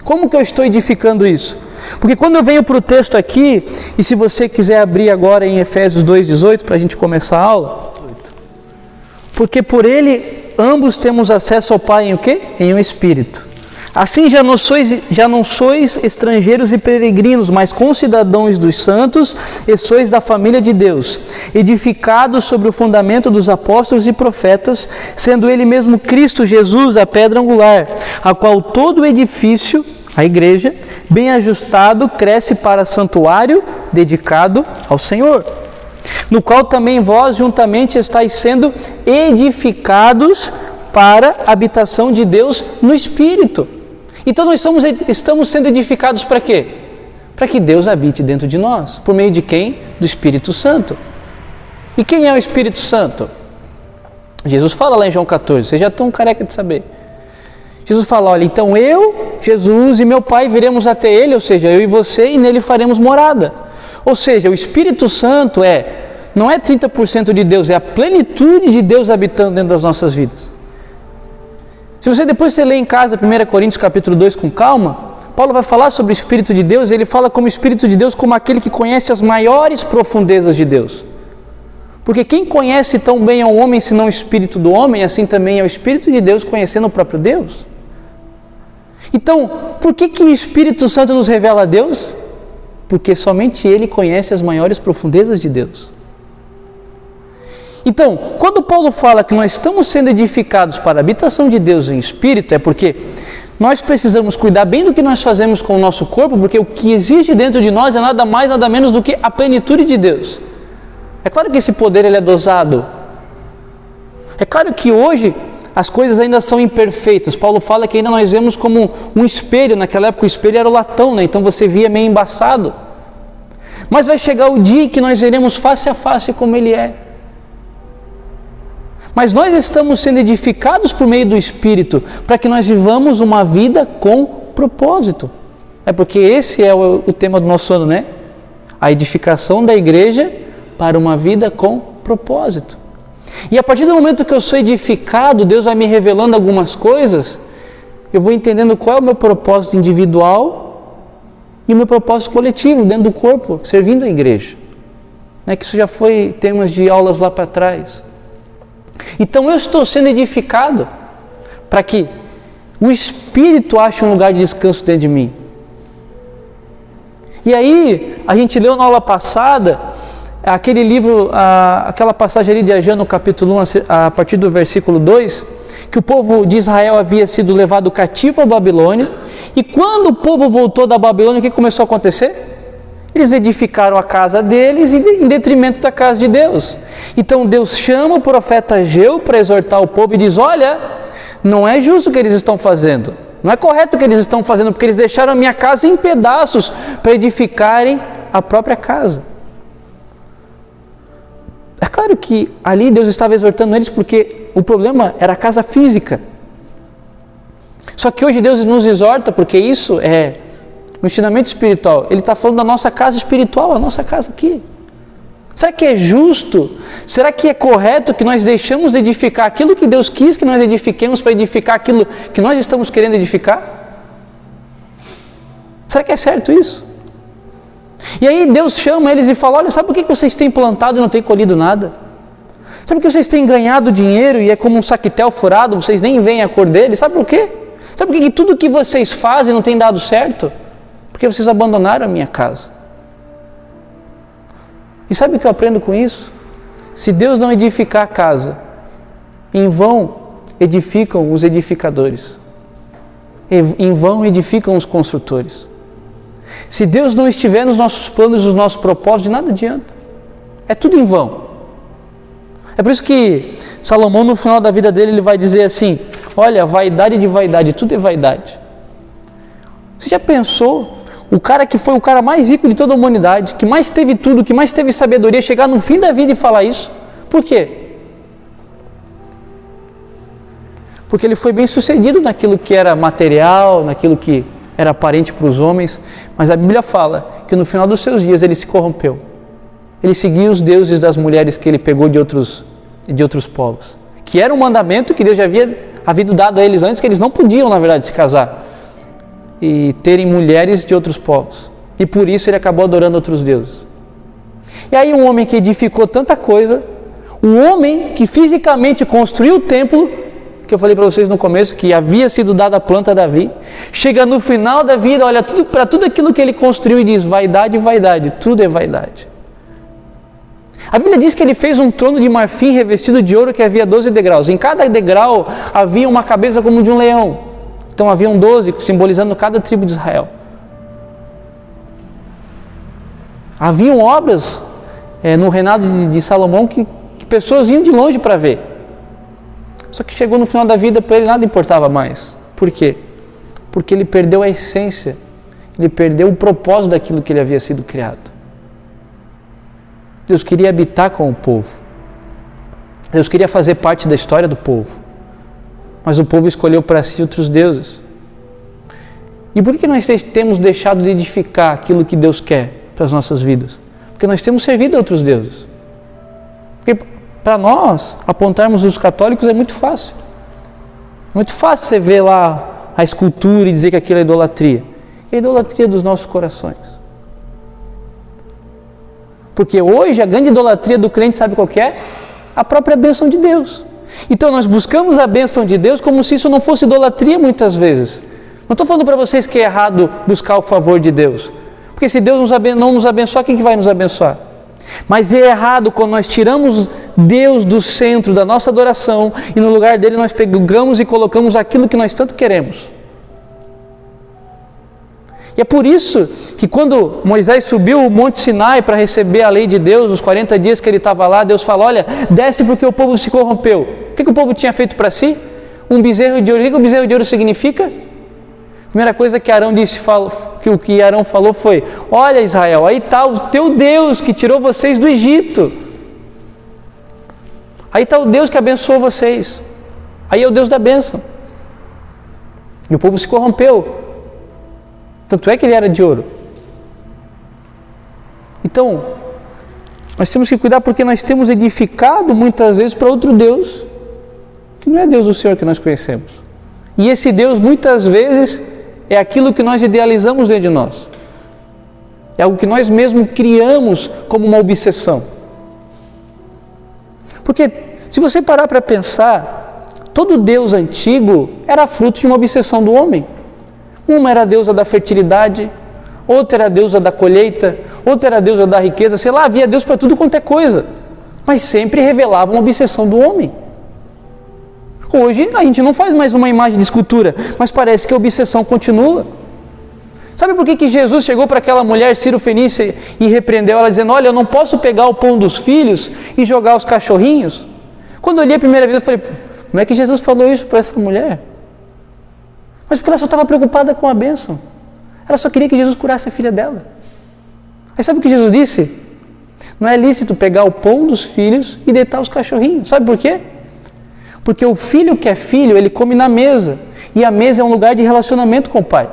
Como que eu estou edificando isso? Porque quando eu venho para o texto aqui, e se você quiser abrir agora em Efésios 2,18, para a gente começar a aula, porque por ele ambos temos acesso ao Pai em o quê? Em um Espírito. Assim já não sois estrangeiros e peregrinos, mas concidadãos dos santos, e sois da família de Deus, edificados sobre o fundamento dos apóstolos e profetas, sendo ele mesmo Cristo Jesus a pedra angular, a qual todo o edifício, a igreja, bem ajustado, cresce para santuário dedicado ao Senhor, no qual também vós juntamente estáis sendo edificados para a habitação de Deus no Espírito. Então nós estamos sendo edificados para quê? Para que Deus habite dentro de nós. Por meio de quem? Do Espírito Santo. E quem é o Espírito Santo? Jesus fala lá em João 14, vocês já estão careca de saber. Jesus fala, olha, então eu, Jesus e meu Pai viremos até Ele, ou seja, eu e você, e nele faremos morada. Ou seja, o Espírito Santo não é 30% de Deus, é a plenitude de Deus habitando dentro das nossas vidas. Se você depois lê em casa 1 Coríntios capítulo 2 com calma, Paulo vai falar sobre o Espírito de Deus, ele fala como o Espírito de Deus como aquele que conhece as maiores profundezas de Deus. Porque quem conhece tão bem ao homem, senão o Espírito do homem, assim também é o Espírito de Deus conhecendo o próprio Deus. Então, por que o Espírito Santo nos revela a Deus? Porque somente Ele conhece as maiores profundezas de Deus. Então, quando Paulo fala que nós estamos sendo edificados para a habitação de Deus em Espírito, é porque nós precisamos cuidar bem do que nós fazemos com o nosso corpo, porque o que existe dentro de nós é nada mais, nada menos do que a plenitude de Deus. É claro que esse poder ele é dosado. É claro que hoje as coisas ainda são imperfeitas. Paulo fala que ainda nós vemos como um espelho. Naquela época o espelho era o latão, né? Então você via meio embaçado. Mas vai chegar o dia que nós veremos face a face como ele é. Mas nós estamos sendo edificados por meio do Espírito para que nós vivamos uma vida com propósito. É porque esse é o tema do nosso ano, né? A edificação da igreja para uma vida com propósito. E a partir do momento que eu sou edificado, Deus vai me revelando algumas coisas, eu vou entendendo qual é o meu propósito individual e o meu propósito coletivo dentro do corpo, servindo a igreja. Que isso já foi temas de aulas lá para trás. Então eu estou sendo edificado para que o Espírito ache um lugar de descanso dentro de mim. E aí, a gente leu na aula passada, aquele livro, aquela passagem ali de Ageu no capítulo 1, a partir do versículo 2, que o povo de Israel havia sido levado cativo à Babilônia, e quando o povo voltou da Babilônia, o que começou a acontecer? Eles edificaram a casa deles em detrimento da casa de Deus. Então Deus chama o profeta Ageu para exortar o povo e diz, olha, não é justo o que eles estão fazendo, não é correto o que eles estão fazendo, porque eles deixaram a minha casa em pedaços para edificarem a própria casa. É claro que ali Deus estava exortando eles porque o problema era a casa física. Só que hoje Deus nos exorta porque isso é o ensinamento espiritual. Ele está falando da nossa casa espiritual, a nossa casa aqui. Será que é justo? Será que é correto que nós deixamos de edificar aquilo que Deus quis que nós edifiquemos para edificar aquilo que nós estamos querendo edificar? Será que é certo isso? E aí Deus chama eles e fala, olha, sabe por que vocês têm plantado e não têm colhido nada? Sabe por que vocês têm ganhado dinheiro e é como um saquitel furado, vocês nem veem a cor dele? Sabe por quê? Sabe por que tudo que vocês fazem não tem dado certo? Porque vocês abandonaram a minha casa. E sabe o que eu aprendo com isso? Se Deus não edificar a casa, em vão edificam os edificadores. Em vão edificam os construtores. Se Deus não estiver nos nossos planos, nos nossos propósitos, de nada adianta. É tudo em vão. É por isso que Salomão, no final da vida dele, ele vai dizer assim, olha, vaidade de vaidade, tudo é vaidade. Você já pensou? O cara que foi o cara mais rico de toda a humanidade, que mais teve tudo, que mais teve sabedoria, chegar no fim da vida e falar isso. Por quê? porque ele foi bem sucedido naquilo que era material, naquilo que era aparente para os homens, mas a Bíblia fala que no final dos seus dias ele se corrompeu. Ele seguia os deuses das mulheres que ele pegou de outros povos, que era um mandamento que Deus já havia dado a eles antes, que eles não podiam, na verdade, se casar e terem mulheres de outros povos. E por isso ele acabou adorando outros deuses. E aí um homem que edificou tanta coisa, um homem que fisicamente construiu o templo, que eu falei para vocês no começo, que havia sido dada a planta a Davi, chega no final da vida, olha para tudo aquilo que ele construiu e diz: vaidade, vaidade, tudo é vaidade. A Bíblia diz que ele fez um trono de marfim revestido de ouro que havia 12 degraus. Em cada degrau havia uma cabeça como de um leão. Então haviam 12, simbolizando cada tribo de Israel. Haviam obras no reinado de Salomão que pessoas vinham de longe para ver. Só que chegou no final da vida, para ele nada importava mais. Por quê? Porque ele perdeu a essência, ele perdeu o propósito daquilo que ele havia sido criado. Deus queria habitar com o povo. Deus queria fazer parte da história do povo. Mas o povo escolheu para si outros deuses. E por que nós temos deixado de edificar aquilo que Deus quer para as nossas vidas? Porque nós temos servido a outros deuses. Porque para nós, apontarmos os católicos é muito fácil. Muito fácil você ver lá a escultura e dizer que aquilo é idolatria. É a idolatria dos nossos corações. Porque hoje a grande idolatria do crente, sabe qual que é? A própria bênção de Deus. Então nós buscamos a bênção de Deus como se isso não fosse idolatria muitas vezes. Não estou falando para vocês que é errado buscar o favor de Deus. Porque se Deus não nos abençoar, quem que vai nos abençoar? Mas é errado quando nós tiramos Deus do centro da nossa adoração e no lugar dele nós pegamos e colocamos aquilo que nós tanto queremos. E é por isso que quando Moisés subiu o Monte Sinai para receber a lei de Deus, os 40 dias que ele estava lá, Deus falou: olha, desce porque o povo se corrompeu. O que o povo tinha feito para si? Um bezerro de ouro. O que o bezerro de ouro significa? A primeira coisa que Arão disse, o que Arão falou foi: olha, Israel, aí está o teu Deus que tirou vocês do Egito. Aí está o Deus que abençoou vocês. Aí é o Deus da bênção. E o povo se corrompeu. Tanto é que ele era de ouro. Então, nós temos que cuidar porque nós temos edificado muitas vezes para outro Deus, que não é Deus do Senhor que nós conhecemos. E esse Deus muitas vezes é aquilo que nós idealizamos dentro de nós. É algo que nós mesmos criamos como uma obsessão. Porque se você parar para pensar, todo Deus antigo era fruto de uma obsessão do homem. Uma era a deusa da fertilidade, outra era a deusa da colheita, outra era a deusa da riqueza, sei lá, havia Deus para tudo quanto é coisa. Mas sempre revelava uma obsessão do homem. Hoje a gente não faz mais uma imagem de escultura, mas parece que a obsessão continua. Sabe por que Jesus chegou para aquela mulher Ciro-fenícia e repreendeu ela dizendo: olha, eu não posso pegar o pão dos filhos e jogar aos cachorrinhos? Quando eu li a primeira vez eu falei: como é que Jesus falou isso para essa mulher? Mas porque ela só estava preocupada com a bênção. Ela só queria que Jesus curasse a filha dela. Aí sabe o que Jesus disse? Não é lícito pegar o pão dos filhos e deitar os cachorrinhos. Sabe por quê? Porque o filho que é filho, ele come na mesa. E a mesa é um lugar de relacionamento com o pai.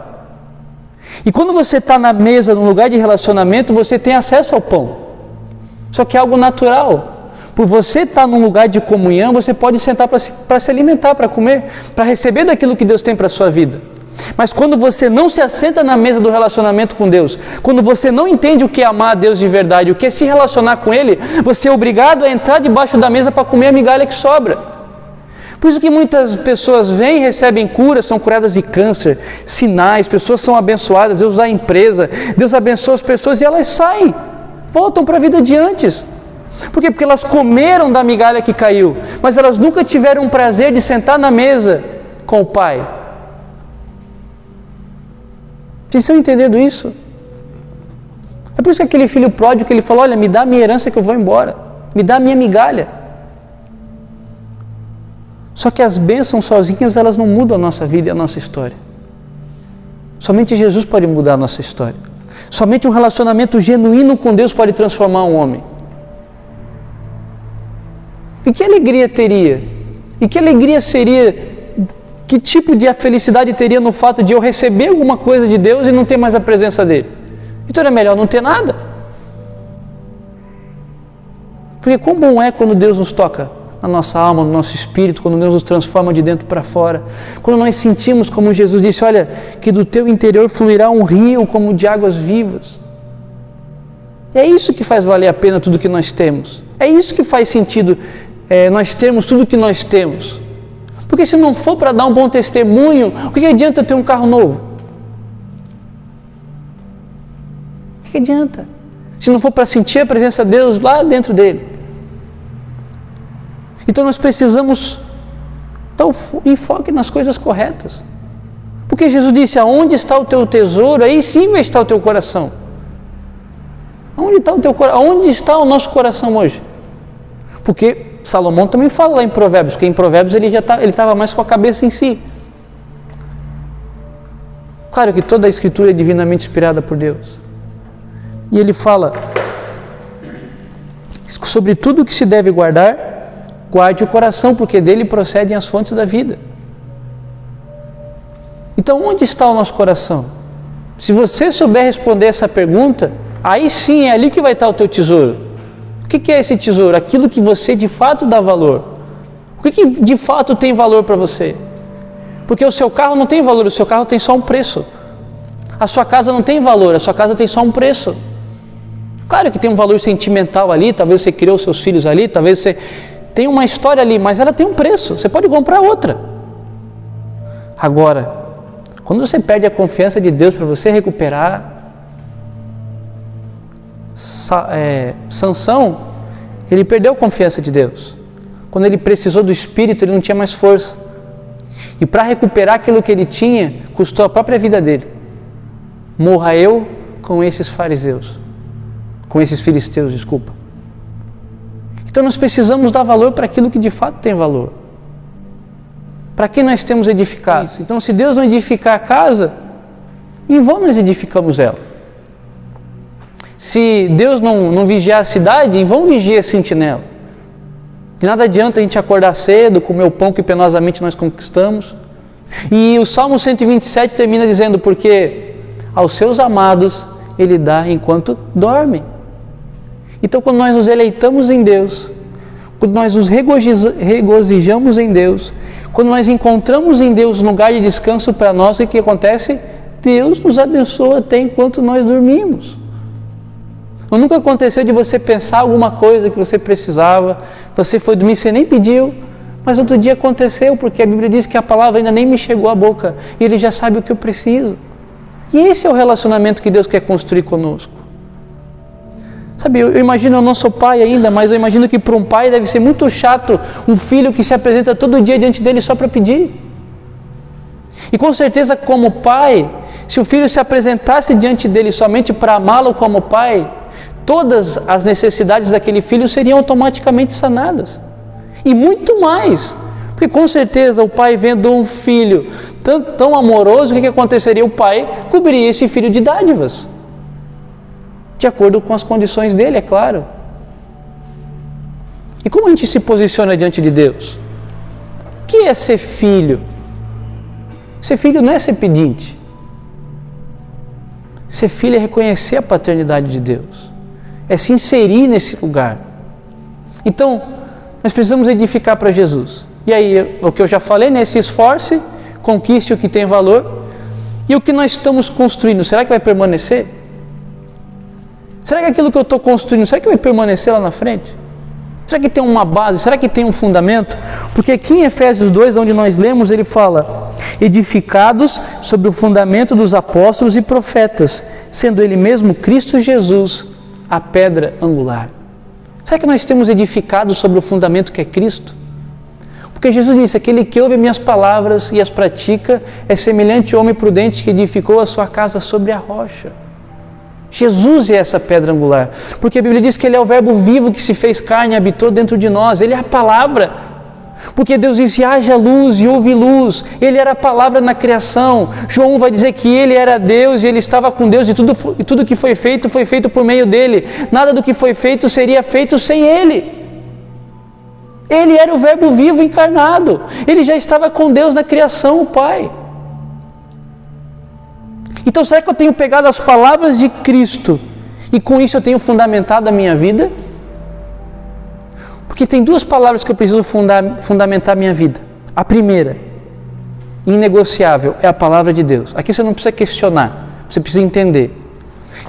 E quando você está na mesa, num lugar de relacionamento, você tem acesso ao pão. Só que é algo natural. Por você estar num lugar de comunhão, você pode sentar para se alimentar, para comer, para receber daquilo que Deus tem para a sua vida. Mas quando você não se assenta na mesa do relacionamento com Deus, quando você não entende o que é amar a Deus de verdade, o que é se relacionar com Ele, você é obrigado a entrar debaixo da mesa para comer a migalha que sobra. Por isso que muitas pessoas vêm e recebem curas, são curadas de câncer, sinais, pessoas são abençoadas, Deus dá empresa, Deus abençoa as pessoas e elas saem, voltam para a vida de antes. Por quê? Porque elas comeram da migalha que caiu, mas elas nunca tiveram o prazer de sentar na mesa com o Pai. Vocês estão entendendo isso? É por isso que aquele filho pródigo que ele falou: olha, me dá a minha herança que eu vou embora, me dá a minha migalha. Só que as bênçãos sozinhas, elas não mudam a nossa vida e a nossa história. Somente Jesus pode mudar a nossa história. Somente um relacionamento genuíno com Deus pode transformar um homem. E que alegria teria? E que alegria seria Que tipo de felicidade teria no fato de eu receber alguma coisa de Deus e não ter mais a presença dele? Então era melhor não ter nada. Porque quão bom é quando Deus nos toca na nossa alma, no nosso espírito, quando Deus nos transforma de dentro para fora. Quando nós sentimos, como Jesus disse, olha, que do teu interior fluirá um rio como de águas vivas. É isso que faz valer a pena tudo que nós temos. É isso que faz sentido nós termos tudo que nós temos. Porque se não for para dar um bom testemunho, o que adianta eu ter um carro novo? O que adianta? Se não for para sentir a presença de Deus lá dentro dele. Então nós precisamos dar o enfoque nas coisas corretas. Porque Jesus disse, aonde está o teu tesouro, aí sim vai estar o teu coração. Aonde está o teu coração? Aonde está o nosso coração hoje? Porque Salomão também fala lá em Provérbios, porque em Provérbios ele estava mais com a cabeça em si. Claro que toda a Escritura é divinamente inspirada por Deus. E ele fala, sobre tudo que se deve guardar, guarde o coração, porque dele procedem as fontes da vida. Então, onde está o nosso coração? Se você souber responder essa pergunta, aí sim é ali que vai estar o teu tesouro. O que é esse tesouro? Aquilo que você de fato dá valor. O que de fato tem valor para você? Porque o seu carro não tem valor, o seu carro tem só um preço. A sua casa não tem valor, a sua casa tem só um preço. Claro que tem um valor sentimental ali, talvez você criou seus filhos ali, talvez você tem uma história ali, mas ela tem um preço, você pode comprar outra. Agora, quando você perde a confiança de Deus para você recuperar, Sansão, ele perdeu a confiança de Deus. Quando ele precisou do Espírito, ele não tinha mais força. E para recuperar aquilo que ele tinha, custou a própria vida dele. Morra eu com esses fariseus, com esses filisteus, desculpa. Então nós precisamos dar valor para aquilo que de fato tem valor. Para que nós temos edificado? Então, se Deus não edificar a casa, em vão nós edificamos ela. Se Deus não vigiar a cidade, em vão vigia a sentinela. De nada adianta a gente acordar cedo, comer o pão que penosamente nós conquistamos. E o Salmo 127 termina dizendo, porque aos seus amados Ele dá enquanto dormem. Então, quando nós nos eleitamos em Deus, quando nós nos regozijamos em Deus, quando nós encontramos em Deus um lugar de descanso para nós, o que acontece? Deus nos abençoa até enquanto nós dormimos. Nunca aconteceu de você pensar alguma coisa que você precisava, você foi dormir, você nem pediu, mas outro dia aconteceu, porque a Bíblia diz que a palavra ainda nem me chegou à boca, e Ele já sabe o que eu preciso. E esse é o relacionamento que Deus quer construir conosco. Sabe, eu imagino, eu não sou pai ainda, mas eu imagino que para um pai deve ser muito chato um filho que se apresenta todo dia diante dele só para pedir. E com certeza, como pai, se o filho se apresentasse diante dele somente para amá-lo como pai, todas as necessidades daquele filho seriam automaticamente sanadas. E muito mais. Porque com certeza o pai vendo um filho tão amoroso, o que aconteceria? O pai cobriria esse filho de dádivas. De acordo com as condições dele, é claro. E como a gente se posiciona diante de Deus? O que é ser filho? Ser filho não é ser pedinte. Ser filho é reconhecer a paternidade de Deus. É se inserir nesse lugar. Então, nós precisamos edificar para Jesus. E aí, o que eu já falei, né? Se esforce, conquiste o que tem valor. E o que nós estamos construindo, será que vai permanecer? Será que aquilo que eu estou construindo, será que vai permanecer lá na frente? Será que tem uma base? Será que tem um fundamento? Porque aqui em Efésios 2, onde nós lemos, ele fala: edificados sobre o fundamento dos apóstolos e profetas, sendo ele mesmo Cristo Jesus, a pedra angular. Será que nós temos edificado sobre o fundamento que é Cristo? Porque Jesus disse, aquele que ouve minhas palavras e as pratica é semelhante ao homem prudente que edificou a sua casa sobre a rocha. Jesus é essa pedra angular, porque a Bíblia diz que Ele é o verbo vivo que se fez carne e habitou dentro de nós, Ele é a palavra, porque Deus disse, haja luz e houve luz, Ele era a palavra na criação. João vai dizer que Ele era Deus e Ele estava com Deus e tudo que foi feito por meio dEle, nada do que foi feito seria feito sem Ele. Ele era o Verbo vivo encarnado. Ele já estava com Deus na criação, o Pai. Então, será que eu tenho pegado as palavras de Cristo e com isso eu tenho fundamentado a minha vida? Porque tem duas palavras que eu preciso fundamentar a minha vida. A primeira, inegociável, é a palavra de Deus. Aqui você não precisa questionar, você precisa entender.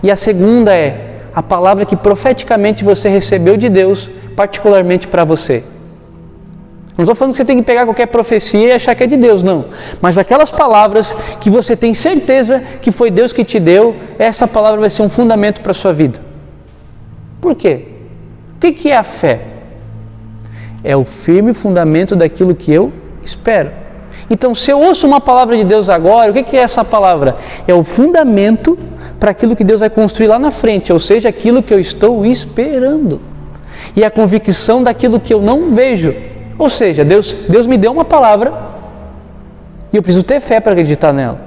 E a segunda é a palavra que profeticamente você recebeu de Deus, particularmente para você. Não estou falando que você tem que pegar qualquer profecia e achar que é de Deus, não. Mas aquelas palavras que você tem certeza que foi Deus que te deu, essa palavra vai ser um fundamento para a sua vida. Por quê? O que é a fé? É o firme fundamento daquilo que eu espero. Então, se eu ouço uma palavra de Deus agora, o que é essa palavra? É o fundamento para aquilo que Deus vai construir lá na frente, ou seja, aquilo que eu estou esperando. E a convicção daquilo que eu não vejo. Ou seja, Deus me deu uma palavra e eu preciso ter fé para acreditar nela.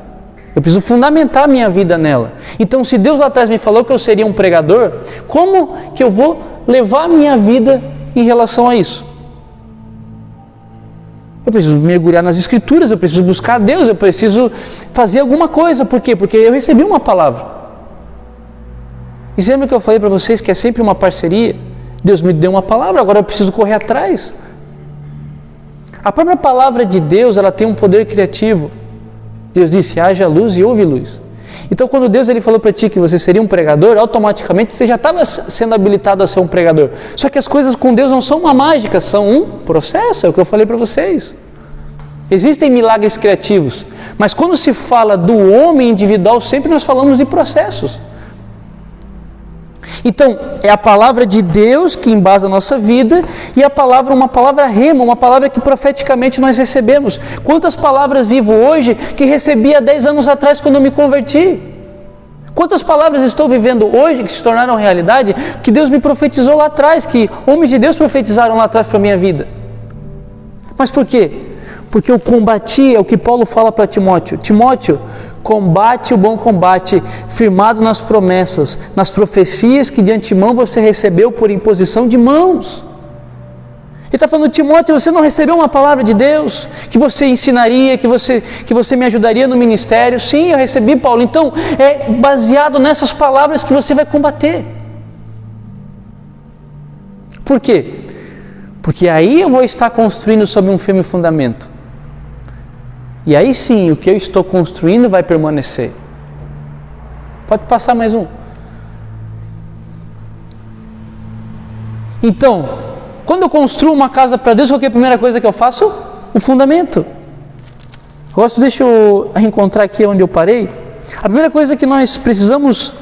Eu preciso fundamentar a minha vida nela. Então, se Deus lá atrás me falou que eu seria um pregador, como que eu vou levar a minha vida em relação a isso? Eu preciso mergulhar nas Escrituras, eu preciso buscar a Deus, eu preciso fazer alguma coisa. Por quê? Porque eu recebi uma palavra. E você lembra que eu falei para vocês que é sempre uma parceria? Deus me deu uma palavra, agora eu preciso correr atrás. A própria palavra de Deus, ela tem um poder criativo. Deus disse, haja luz e houve luz. Então, quando Deus ele falou para ti que você seria um pregador, automaticamente você já estava sendo habilitado a ser um pregador. Só que as coisas com Deus não são uma mágica, são um processo, é o que eu falei para vocês. Existem milagres criativos, mas quando se fala do homem individual, sempre nós falamos de processos. Então, é a palavra de Deus que embasa a nossa vida e a palavra, uma palavra rema, uma palavra que profeticamente nós recebemos. Quantas palavras vivo hoje que recebi há 10 anos atrás quando eu me converti? Quantas palavras estou vivendo hoje que se tornaram realidade que Deus me profetizou lá atrás, que homens de Deus profetizaram lá atrás para a minha vida? Mas por quê? Porque eu combati, é o que Paulo fala para Timóteo. Timóteo, combate o bom combate, firmado nas promessas, nas profecias que de antemão você recebeu por imposição de mãos. Ele está falando, Timóteo, você não recebeu uma palavra de Deus, que você ensinaria, que você me ajudaria no ministério? Sim, eu recebi, Paulo. Então, é baseado nessas palavras que você vai combater. Por quê? Porque aí eu vou estar construindo sobre um firme fundamento. E aí sim, o que eu estou construindo vai permanecer. Pode passar mais um. Então, quando eu construo uma casa para Deus, qual é a primeira coisa que eu faço? O fundamento. Deixa eu reencontrar aqui onde eu parei. A primeira coisa que nós precisamos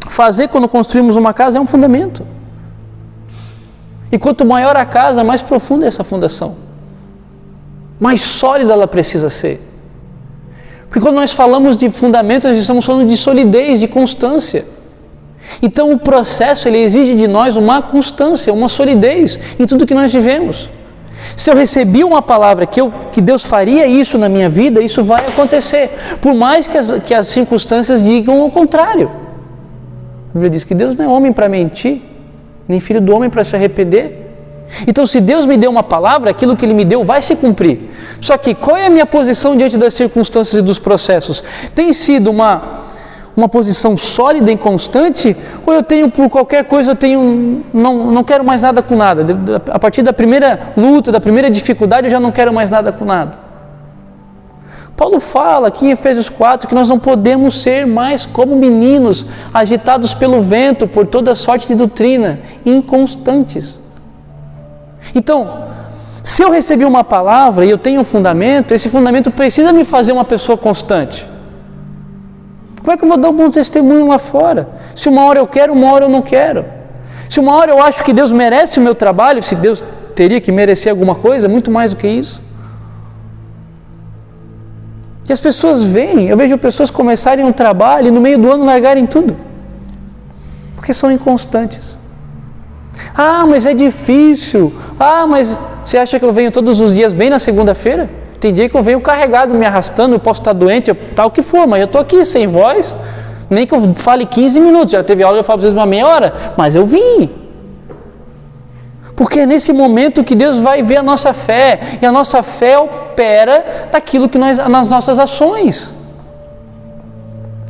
fazer quando construímos uma casa é um fundamento. E quanto maior a casa, mais profunda é essa fundação. Mais sólida ela precisa ser. Porque quando nós falamos de fundamento, nós estamos falando de solidez, de constância. Então o processo, ele exige de nós uma constância, uma solidez em tudo que nós vivemos. Se eu recebi uma palavra que Deus faria isso na minha vida, isso vai acontecer. Por mais que as circunstâncias digam o contrário. A Bíblia diz que Deus não é homem para mentir, nem filho do homem para se arrepender. Então, se Deus me deu uma palavra, aquilo que Ele me deu vai se cumprir. Só que qual é a minha posição diante das circunstâncias e dos processos? Tem sido uma posição sólida e constante? Ou eu tenho, por qualquer coisa, não quero mais nada com nada? A partir da primeira luta, da primeira dificuldade, eu já não quero mais nada com nada. Paulo fala aqui em Efésios 4 que nós não podemos ser mais como meninos, agitados pelo vento, por toda sorte de doutrina, inconstantes. Então, se eu recebi uma palavra e eu tenho um fundamento, esse fundamento precisa me fazer uma pessoa constante. Como é que eu vou dar um bom testemunho lá fora? Se uma hora eu quero, uma hora eu não quero. Se uma hora eu acho que Deus merece o meu trabalho, se Deus teria que merecer alguma coisa, muito mais do que isso. E as pessoas vêm, eu vejo pessoas começarem um trabalho e no meio do ano largarem tudo. Porque são inconstantes. Ah, mas é difícil. Ah, mas você acha que eu venho todos os dias bem na segunda-feira? Tem dia que eu venho carregado, me arrastando, eu posso estar doente, tal o que for, mas eu estou aqui sem voz. Nem que eu fale 15 minutos, já teve aula, eu falo às vezes uma meia hora, mas eu vim. Porque é nesse momento que Deus vai ver a nossa fé, e a nossa fé opera daquilo que nas nossas ações.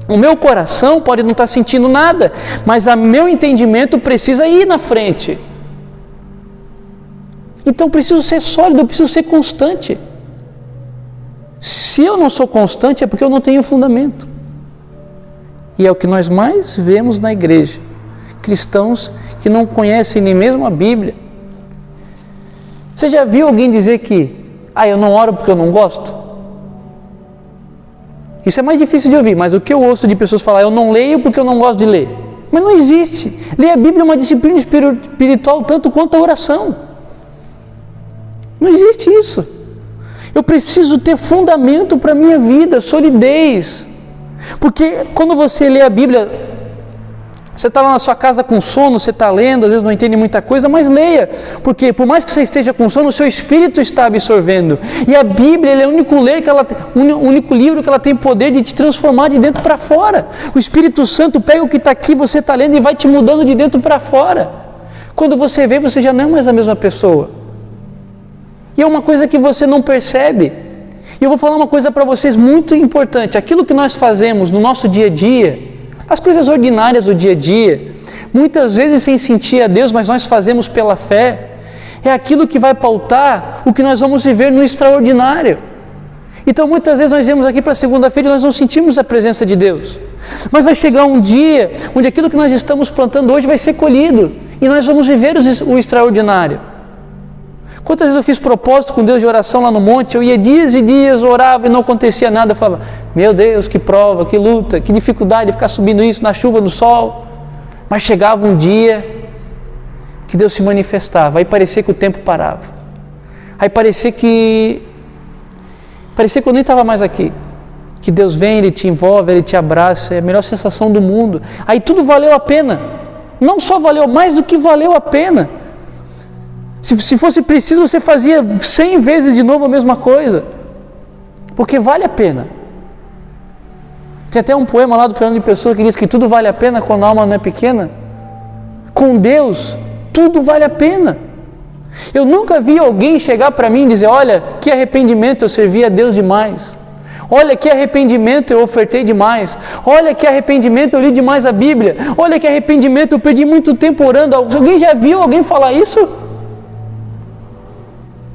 O meu coração pode não estar sentindo nada, mas o meu entendimento precisa ir na frente. Então eu preciso ser sólido, eu preciso ser constante. Se eu não sou constante é porque eu não tenho fundamento. E é o que nós mais vemos na igreja. Cristãos que não conhecem nem mesmo a Bíblia. Você já viu alguém dizer que eu não oro porque eu não gosto? Isso é mais difícil de ouvir, mas o que eu ouço de pessoas falar, eu não leio porque eu não gosto de ler. Mas não existe. Ler a Bíblia é uma disciplina espiritual tanto quanto a oração. Não existe isso. Eu preciso ter fundamento para a minha vida, solidez. Porque quando você lê a Bíblia, você está lá na sua casa com sono, você está lendo, às vezes não entende muita coisa, mas leia. Porque por mais que você esteja com sono, o seu espírito está absorvendo. E a Bíblia é o único livro que ela tem poder de te transformar de dentro para fora. O Espírito Santo pega o que está aqui, você está lendo e vai te mudando de dentro para fora. Quando você vê, você já não é mais a mesma pessoa. E é uma coisa que você não percebe. E eu vou falar uma coisa para vocês muito importante. Aquilo que nós fazemos no nosso dia a dia, as coisas ordinárias do dia a dia, muitas vezes sem sentir a Deus, mas nós fazemos pela fé, é aquilo que vai pautar o que nós vamos viver no extraordinário. Então muitas vezes nós viemos aqui para segunda-feira e nós não sentimos a presença de Deus. Mas vai chegar um dia onde aquilo que nós estamos plantando hoje vai ser colhido e nós vamos viver o extraordinário. Quantas vezes eu fiz propósito com Deus de oração lá no monte, eu ia dias e dias, orava e não acontecia nada, eu falava, meu Deus, que prova, que luta, que dificuldade de ficar subindo isso na chuva, no sol. Mas chegava um dia que Deus se manifestava, aí parecia que o tempo parava. Aí parecia que eu nem estava mais aqui. Que Deus vem, Ele te envolve, Ele te abraça, é a melhor sensação do mundo. Aí tudo valeu a pena. Não só valeu, mais do que valeu a pena. Se fosse preciso, você fazia 100 vezes de novo a mesma coisa. Porque vale a pena. Tem até um poema lá do Fernando Pessoa que diz que tudo vale a pena quando a alma não é pequena. Com Deus, tudo vale a pena. Eu nunca vi alguém chegar para mim e dizer, olha, que arrependimento, eu servi a Deus demais. Olha, que arrependimento, eu ofertei demais. Olha, que arrependimento, eu li demais a Bíblia. Olha, que arrependimento, eu perdi muito tempo orando. Alguém já viu alguém falar isso?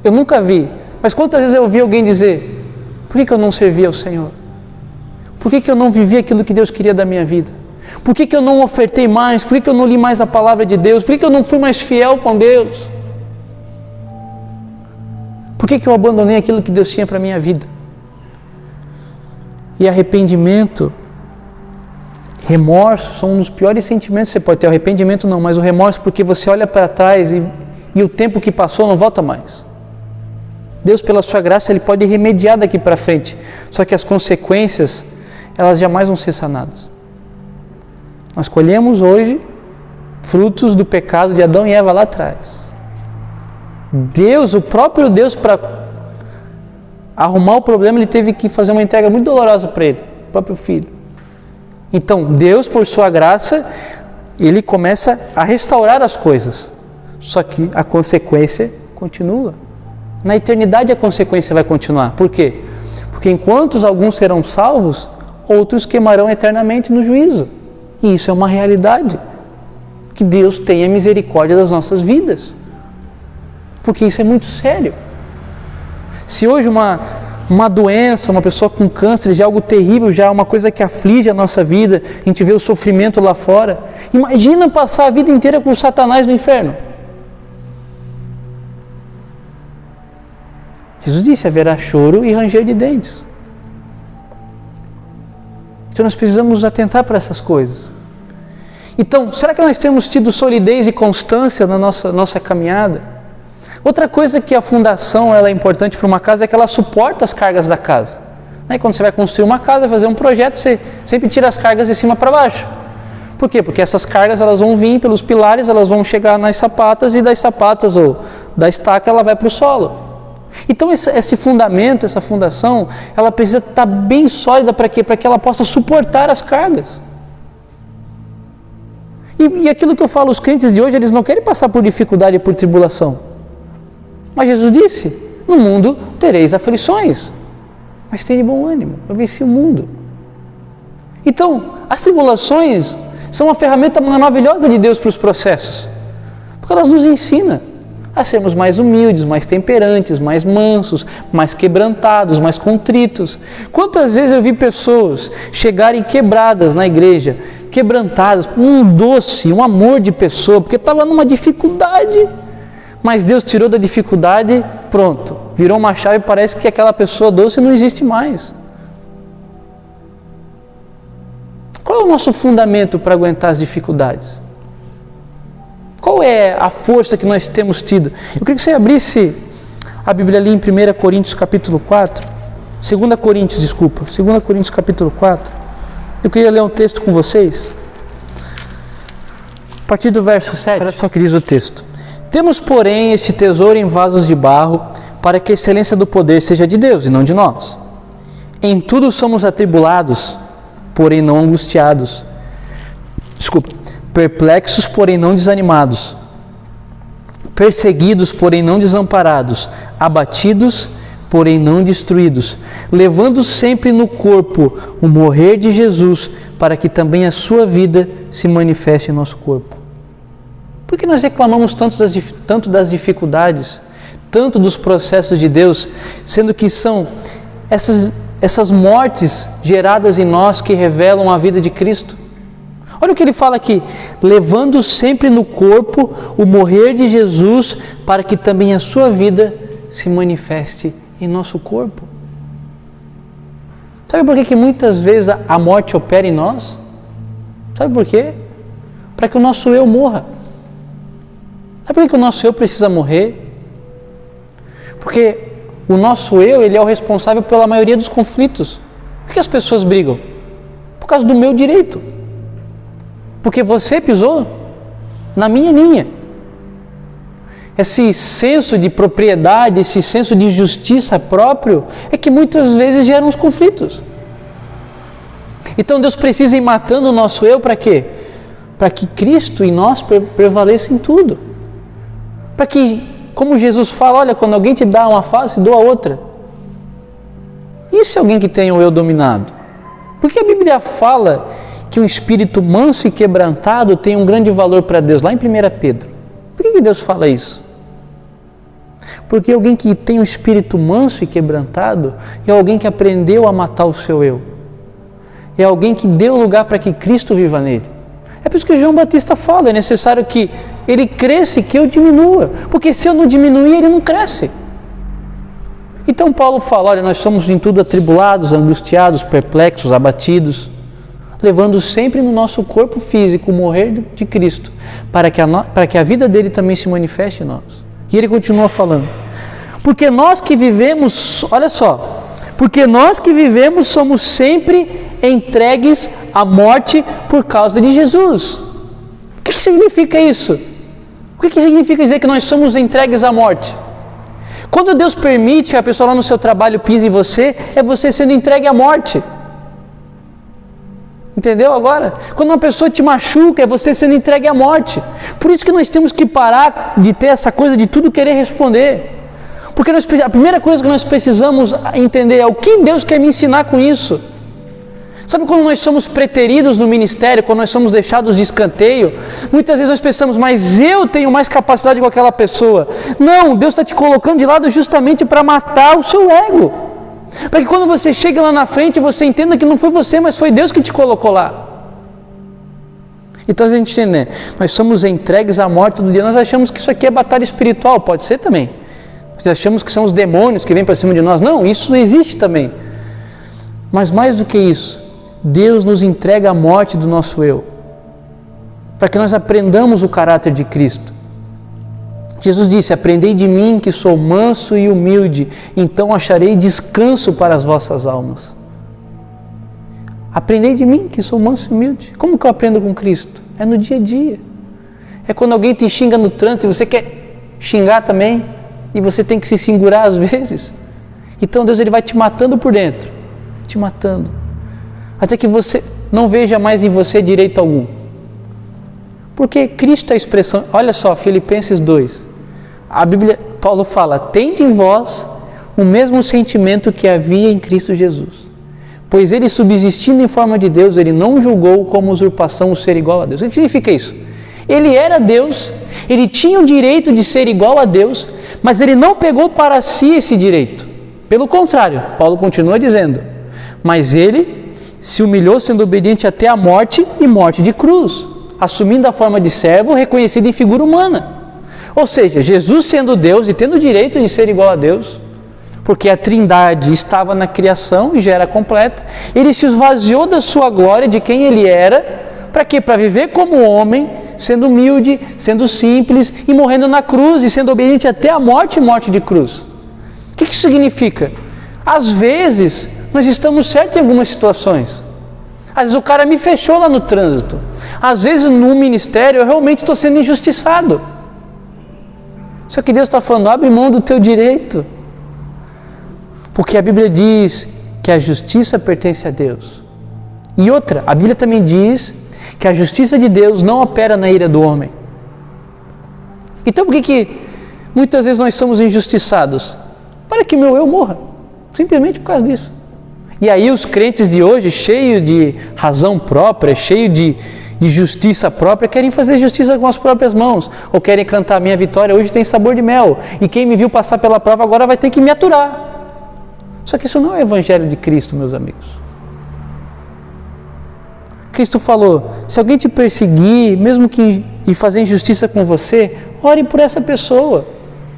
Eu nunca vi. Mas quantas vezes eu ouvi alguém dizer, por que eu não servia ao Senhor? Por que eu não vivi aquilo que Deus queria da minha vida? Por que eu não ofertei mais? Por que eu não li mais a palavra de Deus? Por que eu não fui mais fiel com Deus? Por que eu abandonei aquilo que Deus tinha para a minha vida? E arrependimento, remorso, são um dos piores sentimentos que você pode ter. Arrependimento não, mas o remorso porque você olha para trás e o tempo que passou não volta mais. Deus, pela sua graça, Ele pode remediar daqui para frente. Só que as consequências, elas jamais vão ser sanadas. Nós colhemos hoje frutos do pecado de Adão e Eva lá atrás. Deus, o próprio Deus, para arrumar o problema, Ele teve que fazer uma entrega muito dolorosa para Ele, o próprio Filho. Então, Deus, por sua graça, Ele começa a restaurar as coisas. Só que a consequência continua. Na eternidade a consequência vai continuar. Por quê? Porque enquanto alguns serão salvos, outros queimarão eternamente no juízo. E isso é uma realidade. Que Deus tenha misericórdia das nossas vidas. Porque isso é muito sério. Se hoje uma doença, uma pessoa com câncer, já é algo terrível, já é uma coisa que aflige a nossa vida, a gente vê o sofrimento lá fora. Imagina passar a vida inteira com Satanás no inferno. Jesus disse, haverá choro e ranger de dentes. Então nós precisamos atentar para essas coisas. Então, será que nós temos tido solidez e constância na nossa caminhada? Outra coisa que a fundação ela é importante para uma casa é que ela suporta as cargas da casa. Quando você vai construir uma casa, fazer um projeto, você sempre tira as cargas de cima para baixo. Por quê? Porque essas cargas elas vão vir pelos pilares, elas vão chegar nas sapatas e das sapatas ou da estaca ela vai para o solo. Então esse fundamento, essa fundação, ela precisa estar bem sólida para quê? Para que ela possa suportar as cargas. E aquilo que eu falo, os crentes de hoje, eles não querem passar por dificuldade e por tribulação. Mas Jesus disse, no mundo tereis aflições, mas tem de bom ânimo, eu venci o mundo. Então, as tribulações são uma ferramenta maravilhosa de Deus para os processos, porque elas nos ensinam a sermos mais humildes, mais temperantes, mais mansos, mais quebrantados, mais contritos. Quantas vezes eu vi pessoas chegarem quebradas na igreja, quebrantadas, um doce, um amor de pessoa, porque estava numa dificuldade, mas Deus tirou da dificuldade, pronto, virou uma chave e parece que aquela pessoa doce não existe mais. Qual é o nosso fundamento para aguentar as dificuldades? Qual é a força que nós temos tido? Eu queria que você abrisse a Bíblia ali em 1 Coríntios capítulo 4, 2 Coríntios capítulo 4. Eu queria ler um texto com vocês. A partir do verso 7, olha só que diz o texto. Temos, porém, este tesouro em vasos de barro, para que a excelência do poder seja de Deus e não de nós. Em tudo somos atribulados, porém não angustiados. Perplexos, porém não desanimados. Perseguidos, porém não desamparados. Abatidos, porém não destruídos. Levando sempre no corpo o morrer de Jesus, para que também a sua vida se manifeste em nosso corpo. Por que nós reclamamos tanto das dificuldades, tanto dos processos de Deus, sendo que são essas mortes geradas em nós que revelam a vida de Cristo? Olha o que ele fala aqui, levando sempre no corpo o morrer de Jesus, para que também a sua vida se manifeste em nosso corpo. Sabe por que muitas vezes a morte opera em nós? Sabe por quê? Para que o nosso eu morra. Sabe por que o nosso eu precisa morrer? Porque o nosso eu, ele é o responsável pela maioria dos conflitos. Por que as pessoas brigam? Por causa do meu direito. Porque você pisou na minha linha. Esse senso de propriedade, esse senso de justiça próprio, é que muitas vezes gera uns conflitos. Então Deus precisa ir matando o nosso eu para quê? Para que Cristo em nós prevaleça em tudo. Para que, como Jesus fala, olha, quando alguém te dá uma face, doa outra. E se alguém que tem o eu dominado? Porque a Bíblia fala que um espírito manso e quebrantado tem um grande valor para Deus, lá em 1 Pedro. Por que Deus fala isso? Porque alguém que tem um espírito manso e quebrantado é alguém que aprendeu a matar o seu eu. É alguém que deu lugar para que Cristo viva nele. É por isso que João Batista fala, é necessário que ele cresça e que eu diminua. Porque se eu não diminuir, ele não cresce. Então Paulo fala, olha, nós somos em tudo atribulados, angustiados, perplexos, abatidos, levando sempre no nosso corpo físico o morrer de Cristo, para que a vida dele também se manifeste em nós. E ele continua falando, porque nós que vivemos, olha só, porque nós que vivemos somos sempre entregues à morte por causa de Jesus. O que significa isso? O que significa dizer que nós somos entregues à morte? Quando Deus permite que a pessoa lá no seu trabalho pise em você, é você sendo entregue à morte. Entendeu agora? Quando uma pessoa te machuca, é você sendo entregue à morte. Por isso que nós temos que parar de ter essa coisa de tudo querer responder. Porque a primeira coisa que nós precisamos entender é o que Deus quer me ensinar com isso. Sabe quando nós somos preteridos no ministério, quando nós somos deixados de escanteio? Muitas vezes nós pensamos, mas eu tenho mais capacidade que aquela pessoa. Não, Deus está te colocando de lado justamente para matar o seu ego. Para que quando você chega lá na frente, você entenda que não foi você, mas foi Deus que te colocou lá. Então a gente entende, né? Nós somos entregues à morte todo dia. Nós achamos que isso aqui é batalha espiritual, pode ser também. Nós achamos que são os demônios que vêm para cima de nós. Não, isso existe também. Mas mais do que isso, Deus nos entrega a morte do nosso eu, para que nós aprendamos o caráter de Cristo. Jesus disse, aprendei de mim que sou manso e humilde, então acharei descanso para as vossas almas. Aprendei de mim que sou manso e humilde. Como que eu aprendo com Cristo? É no dia a dia. É quando alguém te xinga no trânsito e você quer xingar também, e você tem que se segurar às vezes. Então Deus ele vai te matando por dentro, te matando, até que você não veja mais em você direito algum. Porque Cristo é a expressão, olha só, Filipenses 2, a Bíblia, Paulo fala, tende em vós o mesmo sentimento que havia em Cristo Jesus. Pois ele, subsistindo em forma de Deus, ele não julgou como usurpação o ser igual a Deus. O que significa isso? Ele era Deus, ele tinha o direito de ser igual a Deus, mas ele não pegou para si esse direito. Pelo contrário, Paulo continua dizendo, mas ele se humilhou sendo obediente até a morte e morte de cruz, assumindo a forma de servo, reconhecido em figura humana. Ou seja, Jesus sendo Deus e tendo o direito de ser igual a Deus, porque a Trindade estava na criação e já era completa, ele se esvaziou da sua glória, de quem ele era, para quê? Para viver como homem, sendo humilde, sendo simples e morrendo na cruz e sendo obediente até a morte e morte de cruz. O que isso significa? Às vezes, nós estamos certos em algumas situações. Às vezes o cara me fechou lá no trânsito. Às vezes no ministério eu realmente estou sendo injustiçado. Só que Deus está falando, abre mão do teu direito. Porque a Bíblia diz que a justiça pertence a Deus. E outra, a Bíblia também diz que a justiça de Deus não opera na ira do homem. Então por que muitas vezes nós somos injustiçados? Para que meu eu morra. Simplesmente por causa disso. E aí os crentes de hoje, cheios de razão própria, cheios de justiça própria, querem fazer justiça com as próprias mãos. Ou querem cantar, minha vitória hoje tem sabor de mel. E quem me viu passar pela prova agora vai ter que me aturar. Só que isso não é o Evangelho de Cristo, meus amigos. Cristo falou, se alguém te perseguir, mesmo que e fazer injustiça com você, ore por essa pessoa.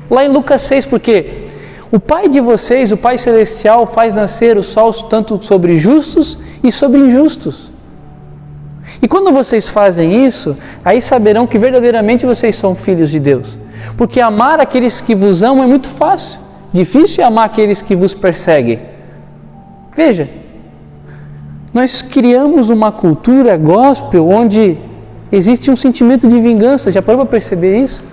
Lá em Lucas 6, porque o Pai de vocês, o Pai Celestial, faz nascer o sol tanto sobre justos e sobre injustos. E quando vocês fazem isso, aí saberão que verdadeiramente vocês são filhos de Deus. Porque amar aqueles que vos amam é muito fácil. Difícil é amar aqueles que vos perseguem. Veja, nós criamos uma cultura gospel onde existe um sentimento de vingança. Já parou para perceber isso?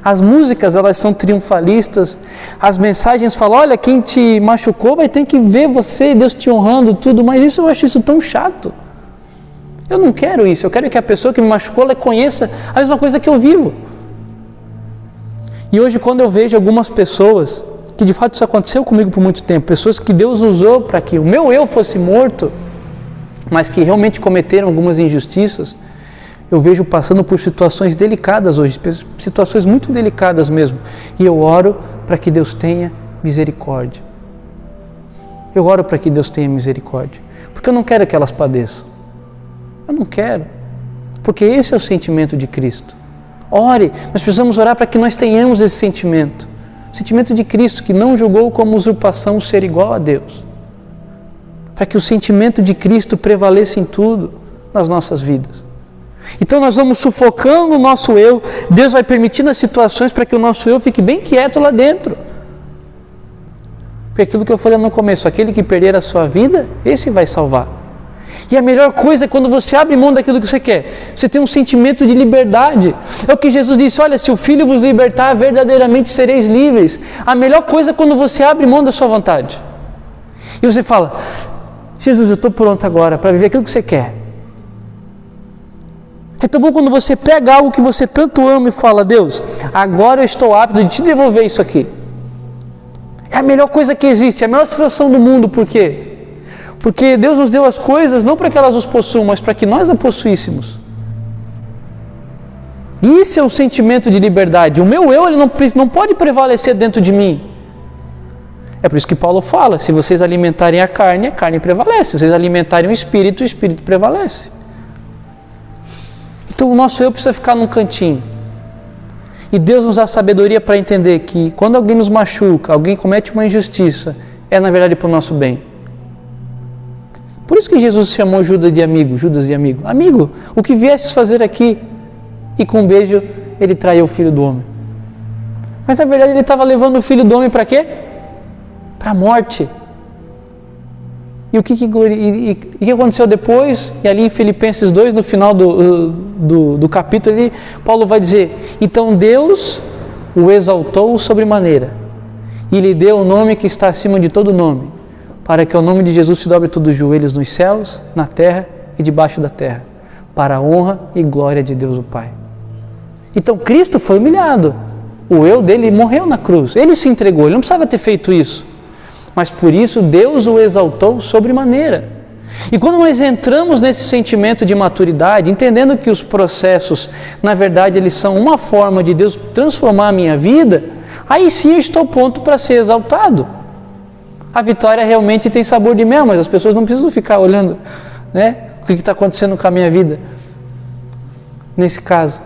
As músicas, elas são triunfalistas. As mensagens falam, olha, quem te machucou vai ter que ver você, Deus te honrando, tudo. Mas eu acho isso tão chato. Eu não quero isso. Eu quero que a pessoa que me machucou, ela conheça a mesma coisa que eu vivo. E hoje, quando eu vejo algumas pessoas, que de fato isso aconteceu comigo por muito tempo, pessoas que Deus usou para que o meu eu fosse morto, mas que realmente cometeram algumas injustiças, eu vejo passando por situações delicadas hoje, situações muito delicadas mesmo, e eu oro para que Deus tenha misericórdia. Eu oro para que Deus tenha misericórdia, porque eu não quero que elas padeçam. Eu não quero, porque esse é o sentimento de Cristo. Ore, nós precisamos orar para que nós tenhamos esse sentimento. O sentimento de Cristo, que não julgou como usurpação ser igual a Deus. Para que o sentimento de Cristo prevaleça em tudo nas nossas vidas. Então nós vamos sufocando o nosso eu, Deus vai permitindo as situações para que o nosso eu fique bem quieto lá dentro. Porque aquilo que eu falei no começo, aquele que perder a sua vida, esse vai salvar. E a melhor coisa é quando você abre mão daquilo que você quer. Você tem um sentimento de liberdade. É o que Jesus disse, olha, se o Filho vos libertar, verdadeiramente sereis livres. A melhor coisa é quando você abre mão da sua vontade. E você fala, Jesus, eu estou pronto agora para viver aquilo que você quer. É tão bom quando você pega algo que você tanto ama e fala, Deus, agora eu estou apto de te devolver isso aqui. É a melhor coisa que existe, é a melhor sensação do mundo. Por quê? Porque Deus nos deu as coisas não para que elas nos possuam, mas para que nós a possuíssemos. Isso é o sentimento de liberdade. O meu eu, ele não pode prevalecer dentro de mim. É por isso que Paulo fala, se vocês alimentarem a carne prevalece. Se vocês alimentarem o espírito prevalece. Então o nosso eu precisa ficar num cantinho. E Deus nos dá sabedoria para entender que quando alguém nos machuca, alguém comete uma injustiça, é na verdade para o nosso bem. Por isso que Jesus chamou Judas de amigo. Amigo, o que viestes fazer aqui? E com um beijo ele traiu o Filho do Homem. Mas na verdade ele estava levando o Filho do Homem para quê? Para a morte. E o que aconteceu depois? E ali em Filipenses 2, no final do capítulo, ali, Paulo vai dizer, então Deus o exaltou sobremaneira e lhe deu o nome que está acima de todo nome, para que o nome de Jesus se dobre todos os joelhos nos céus, na terra e debaixo da terra, para a honra e glória de Deus o Pai. Então Cristo foi humilhado. O eu dele morreu na cruz. Ele se entregou, ele não precisava ter feito isso. Mas por isso Deus o exaltou sobremaneira. E quando nós entramos nesse sentimento de maturidade, entendendo que os processos, na verdade, eles são uma forma de Deus transformar a minha vida, aí sim eu estou pronto para ser exaltado. A vitória realmente tem sabor de mel, mas as pessoas não precisam ficar olhando, né, o que está acontecendo com a minha vida, nesse caso.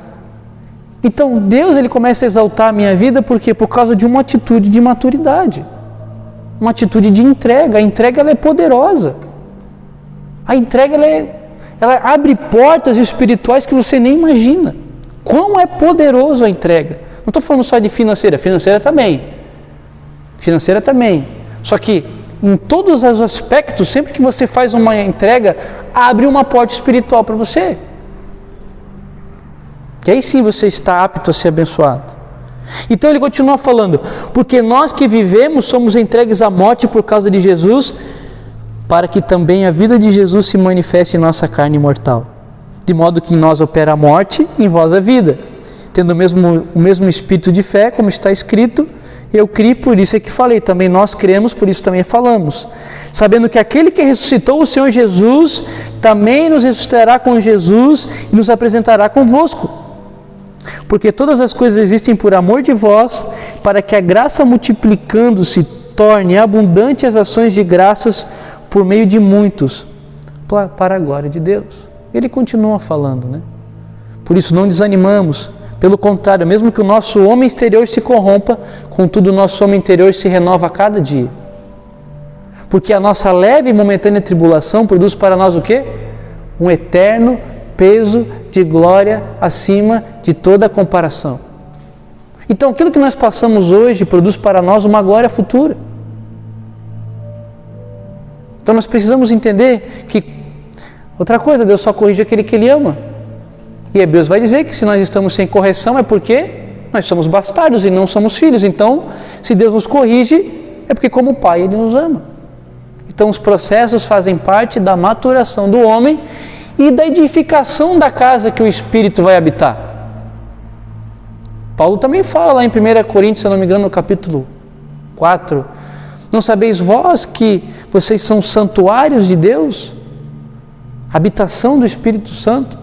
Então Deus, ele começa a exaltar a minha vida, por quê? Por causa de uma atitude de maturidade, uma atitude de entrega. A entrega, ela é poderosa. A entrega, ela abre portas espirituais que você nem imagina. Quão é poderoso a entrega. Não estou falando só de financeira, financeira também. Só que em todos os aspectos, sempre que você faz uma entrega, abre uma porta espiritual para você. Que aí sim você está apto a ser abençoado. Então ele continua falando, porque nós que vivemos somos entregues à morte por causa de Jesus, para que também a vida de Jesus se manifeste em nossa carne mortal. De modo que em nós opera a morte, em vós a vida. Tendo o mesmo espírito de fé, como está escrito, eu criei, por isso é que falei. Também nós cremos, por isso também falamos. Sabendo que aquele que ressuscitou o Senhor Jesus, também nos ressuscitará com Jesus e nos apresentará convosco. Porque todas as coisas existem por amor de vós, para que a graça multiplicando-se torne abundante as ações de graças por meio de muitos, para a glória de Deus. Ele continua falando, né? Por isso não desanimamos, pelo contrário, mesmo que o nosso homem exterior se corrompa, contudo o nosso homem interior se renova a cada dia. Porque a nossa leve e momentânea tribulação produz para nós o quê? Um eterno peso de glória acima de toda comparação. Então aquilo que nós passamos hoje produz para nós uma glória futura. Então nós precisamos entender que, outra coisa, Deus só corrige aquele que Ele ama. E Hebreus vai dizer que se nós estamos sem correção é porque nós somos bastardos e não somos filhos. Então, se Deus nos corrige, é porque como Pai Ele nos ama. Então os processos fazem parte da maturação do homem e da edificação da casa que o Espírito vai habitar. Paulo também fala lá em 1 Coríntios, se eu não me engano, no capítulo 4, não sabeis vós que vocês são santuários de Deus? Habitação do Espírito Santo?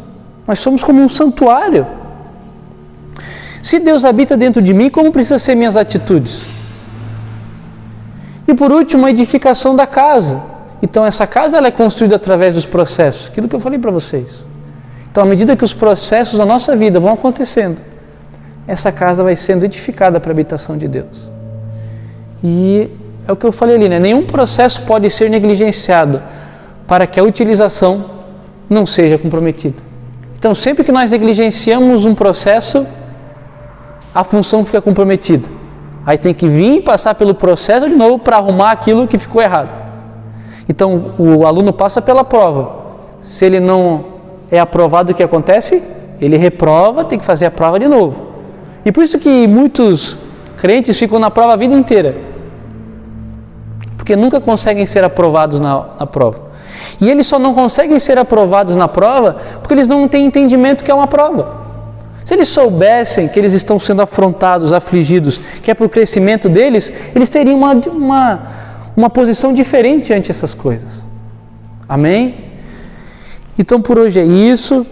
Nós somos como um santuário. Se Deus habita dentro de mim, como precisam ser minhas atitudes? E por último, a edificação da casa. Então essa casa ela é construída através dos processos, aquilo que eu falei para vocês. Então à medida que os processos da nossa vida vão acontecendo, essa casa vai sendo edificada para a habitação de Deus. E é o que eu falei ali, né? Nenhum processo pode ser negligenciado para que a utilização não seja comprometida. Então sempre que nós negligenciamos um processo, a função fica comprometida. Aí tem que vir e passar pelo processo de novo para arrumar aquilo que ficou errado. Então o aluno passa pela prova. Se ele não é aprovado, o que acontece? Ele reprova, tem que fazer a prova de novo. E por isso que muitos crentes ficam na prova a vida inteira. Porque nunca conseguem ser aprovados na prova. E eles só não conseguem ser aprovados na prova porque eles não têm entendimento que é uma prova. Se eles soubessem que eles estão sendo afrontados, afligidos, que é para o crescimento deles, eles teriam uma posição diferente ante essas coisas. Amém? Então por hoje é isso.